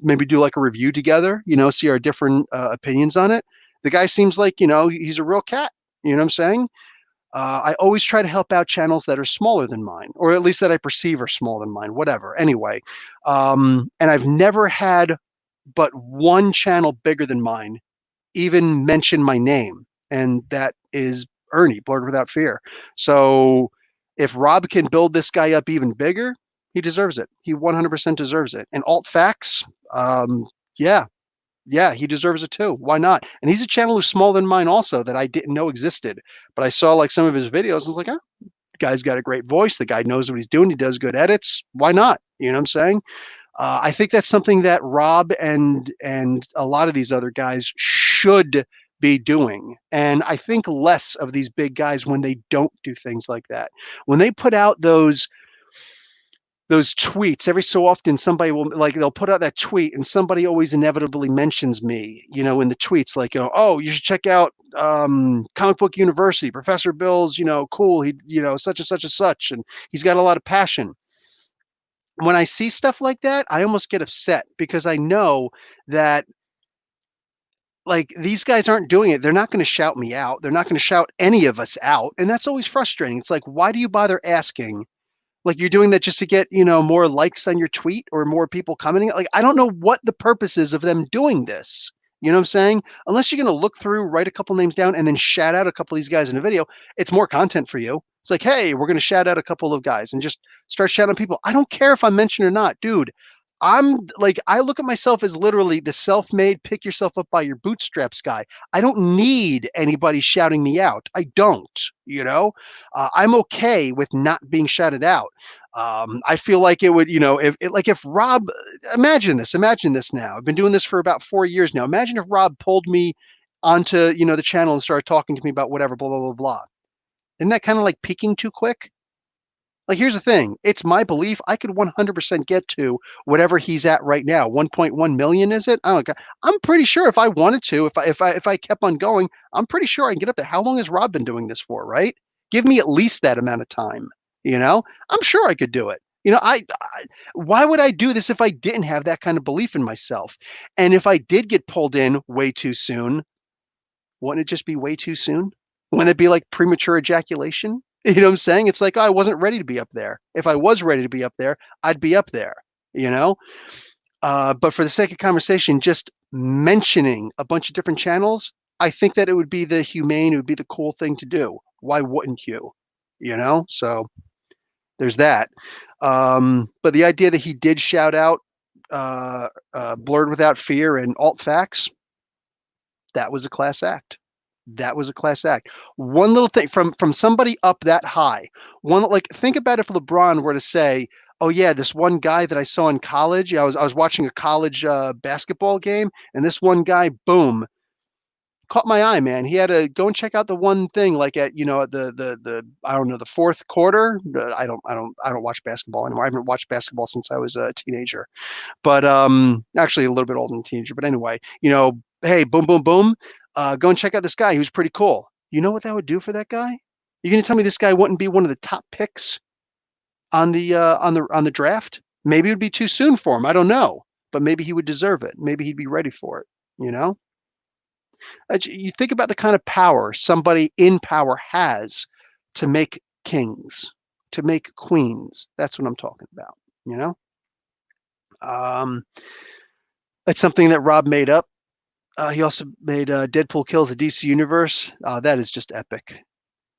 Speaker 1: Maybe do like a review together, see our different opinions on it. The guy seems like, he's a real cat. You know what I'm saying? I always try to help out channels that are smaller than mine, or at least that I perceive are smaller than mine, whatever. Anyway, and I've never had but one channel bigger than mine even mention my name, and that is Ernie, Blurred Without Fear. So if Rob can build this guy up even bigger, he deserves it. He 100% deserves it. And alt facts, yeah, he deserves it too. Why not? And he's a channel who's smaller than mine also that I didn't know existed. But I saw like some of his videos. I was like, oh, the guy's got a great voice. The guy knows what he's doing. He does good edits. Why not? You know what I'm saying? I think that's something that Rob and a lot of these other guys should be doing. And I think less of these big guys when they don't do things like that. When they put out those those tweets. Every so often, somebody will like they'll put out that tweet, and somebody always inevitably mentions me, in the tweets, like, oh, you should check out Comic Book University. Professor Bill's, cool. He, such and such and such, and he's got a lot of passion. When I see stuff like that, I almost get upset because I know that like these guys aren't doing it. They're not going to shout me out. They're not going to shout any of us out, and that's always frustrating. It's like, why do you bother asking? Like, you're doing that just to get, more likes on your tweet or more people commenting? Like, I don't know what the purpose is of them doing this. You know what I'm saying? Unless you're gonna look through, write a couple names down, and then shout out a couple of these guys in a video, it's more content for you. It's like, hey, we're gonna shout out a couple of guys and just start shouting people. I don't care if I'm mentioned or not, dude. I'm like, I look at myself as literally the self-made, pick yourself up by your bootstraps guy. I don't need anybody shouting me out. I don't, I'm okay with not being shouted out. I feel like it would, if Rob, imagine this now. I've been doing this for about 4 years now. Imagine if Rob pulled me onto, the channel and started talking to me about whatever, blah, blah, blah, blah. Isn't that kind of like peaking too quick? Like, here's the thing. It's my belief I could 100% get to whatever he's at right now. 1.1 million, is it? I don't know. I'm pretty sure if I wanted to, if I kept on going, I'm pretty sure I can get up there. How long has Rob been doing this for, right? Give me at least that amount of time, I'm sure I could do it. Why would I do this if I didn't have that kind of belief in myself? And if I did get pulled in way too soon, wouldn't it just be way too soon? Wouldn't it be like premature ejaculation? You know what I'm saying? It's like, oh, I wasn't ready to be up there. If I was ready to be up there, I'd be up there, you know? But for the sake of conversation, just mentioning a bunch of different channels, I think that it would be it would be the cool thing to do. Why wouldn't you? So there's that. But the idea that he did shout out Blurred Without Fear and Alt Facts, that was a class act. That was a class act. One little thing from somebody up that high. Like, think about if LeBron were to say, "Oh yeah, this one guy that I saw in college. I was watching a college basketball game, and this one guy, boom, caught my eye, man. He had to go and check out the one thing, like at at the I don't know, the fourth quarter. I don't watch basketball anymore. I haven't watched basketball since I was a teenager, but actually a little bit older than a teenager. But anyway, hey, boom, boom, boom. Go and check out this guy. He was pretty cool. You know what that would do for that guy? You're gonna tell me this guy wouldn't be one of the top picks on the draft? Maybe it would be too soon for him. I don't know, but maybe he would deserve it. Maybe he'd be ready for it. You know, you think about the kind of power somebody in power has to make kings, to make queens. That's what I'm talking about. You know, um, it's something that Rob made up. He also made Deadpool kills the DC universe. That is just epic.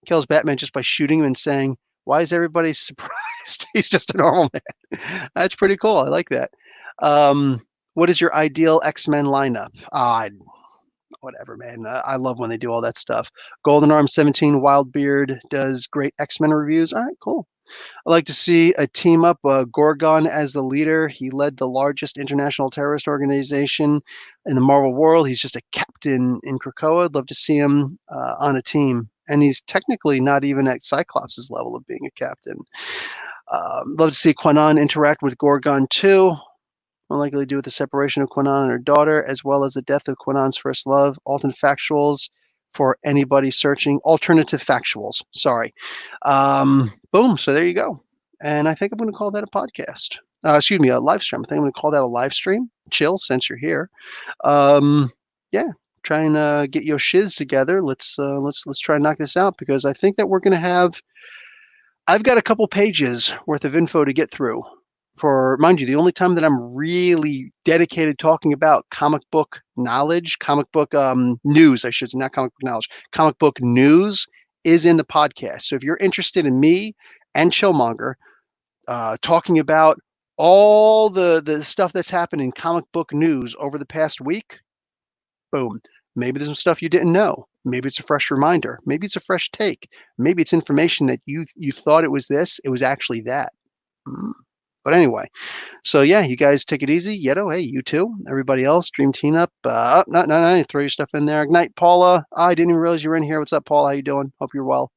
Speaker 1: Kills Batman just by shooting him and saying, "Why is everybody surprised? He's just a normal man." That's pretty cool. I like that. What is your ideal X-Men lineup? Whatever, man. I love when they do all that stuff. Golden Arm 17 Wildbeard does great X-Men reviews. All right, cool. I like to see a team up, Gorgon as the leader. He led the largest international terrorist organization in the Marvel world. He's just a captain in Krakoa. I'd love to see him on a team. And he's technically not even at Cyclops' level of being a captain. Love to see Quanon interact with Gorgon too. Unlikely to do with the separation of Quanon and her daughter, as well as the death of Quanon's first love. Alternate factuals for anybody searching. Alternative factuals. Sorry. Boom. So there you go. And I think I'm going to call that a podcast. Excuse me, a live stream. I think I'm going to call that a live stream. Chill, since you're here. Yeah, try and get your shiz together. Let's try and knock this out, because I think that we're going to have. I've got a couple pages worth of info to get through. For, mind you, the only time that I'm really dedicated talking about comic book knowledge, comic book news, I should say, not comic book knowledge, comic book news, is in the podcast. So if you're interested in me and Chillmonger talking about all the stuff that's happened in comic book news over the past week, boom. Maybe there's some stuff you didn't know. Maybe it's a fresh reminder. Maybe it's a fresh take. Maybe it's information that you thought it was this, it was actually that. But anyway, so yeah, you guys take it easy. Yeto, hey, you too. Everybody else, Dream Team Up. No, throw your stuff in there. Ignite, Paula. I didn't even realize you were in here. What's up, Paula? How you doing? Hope you're well.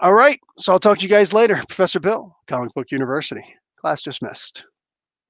Speaker 1: All right. So I'll talk to you guys later. Professor Bill, Comic Book University. Class dismissed.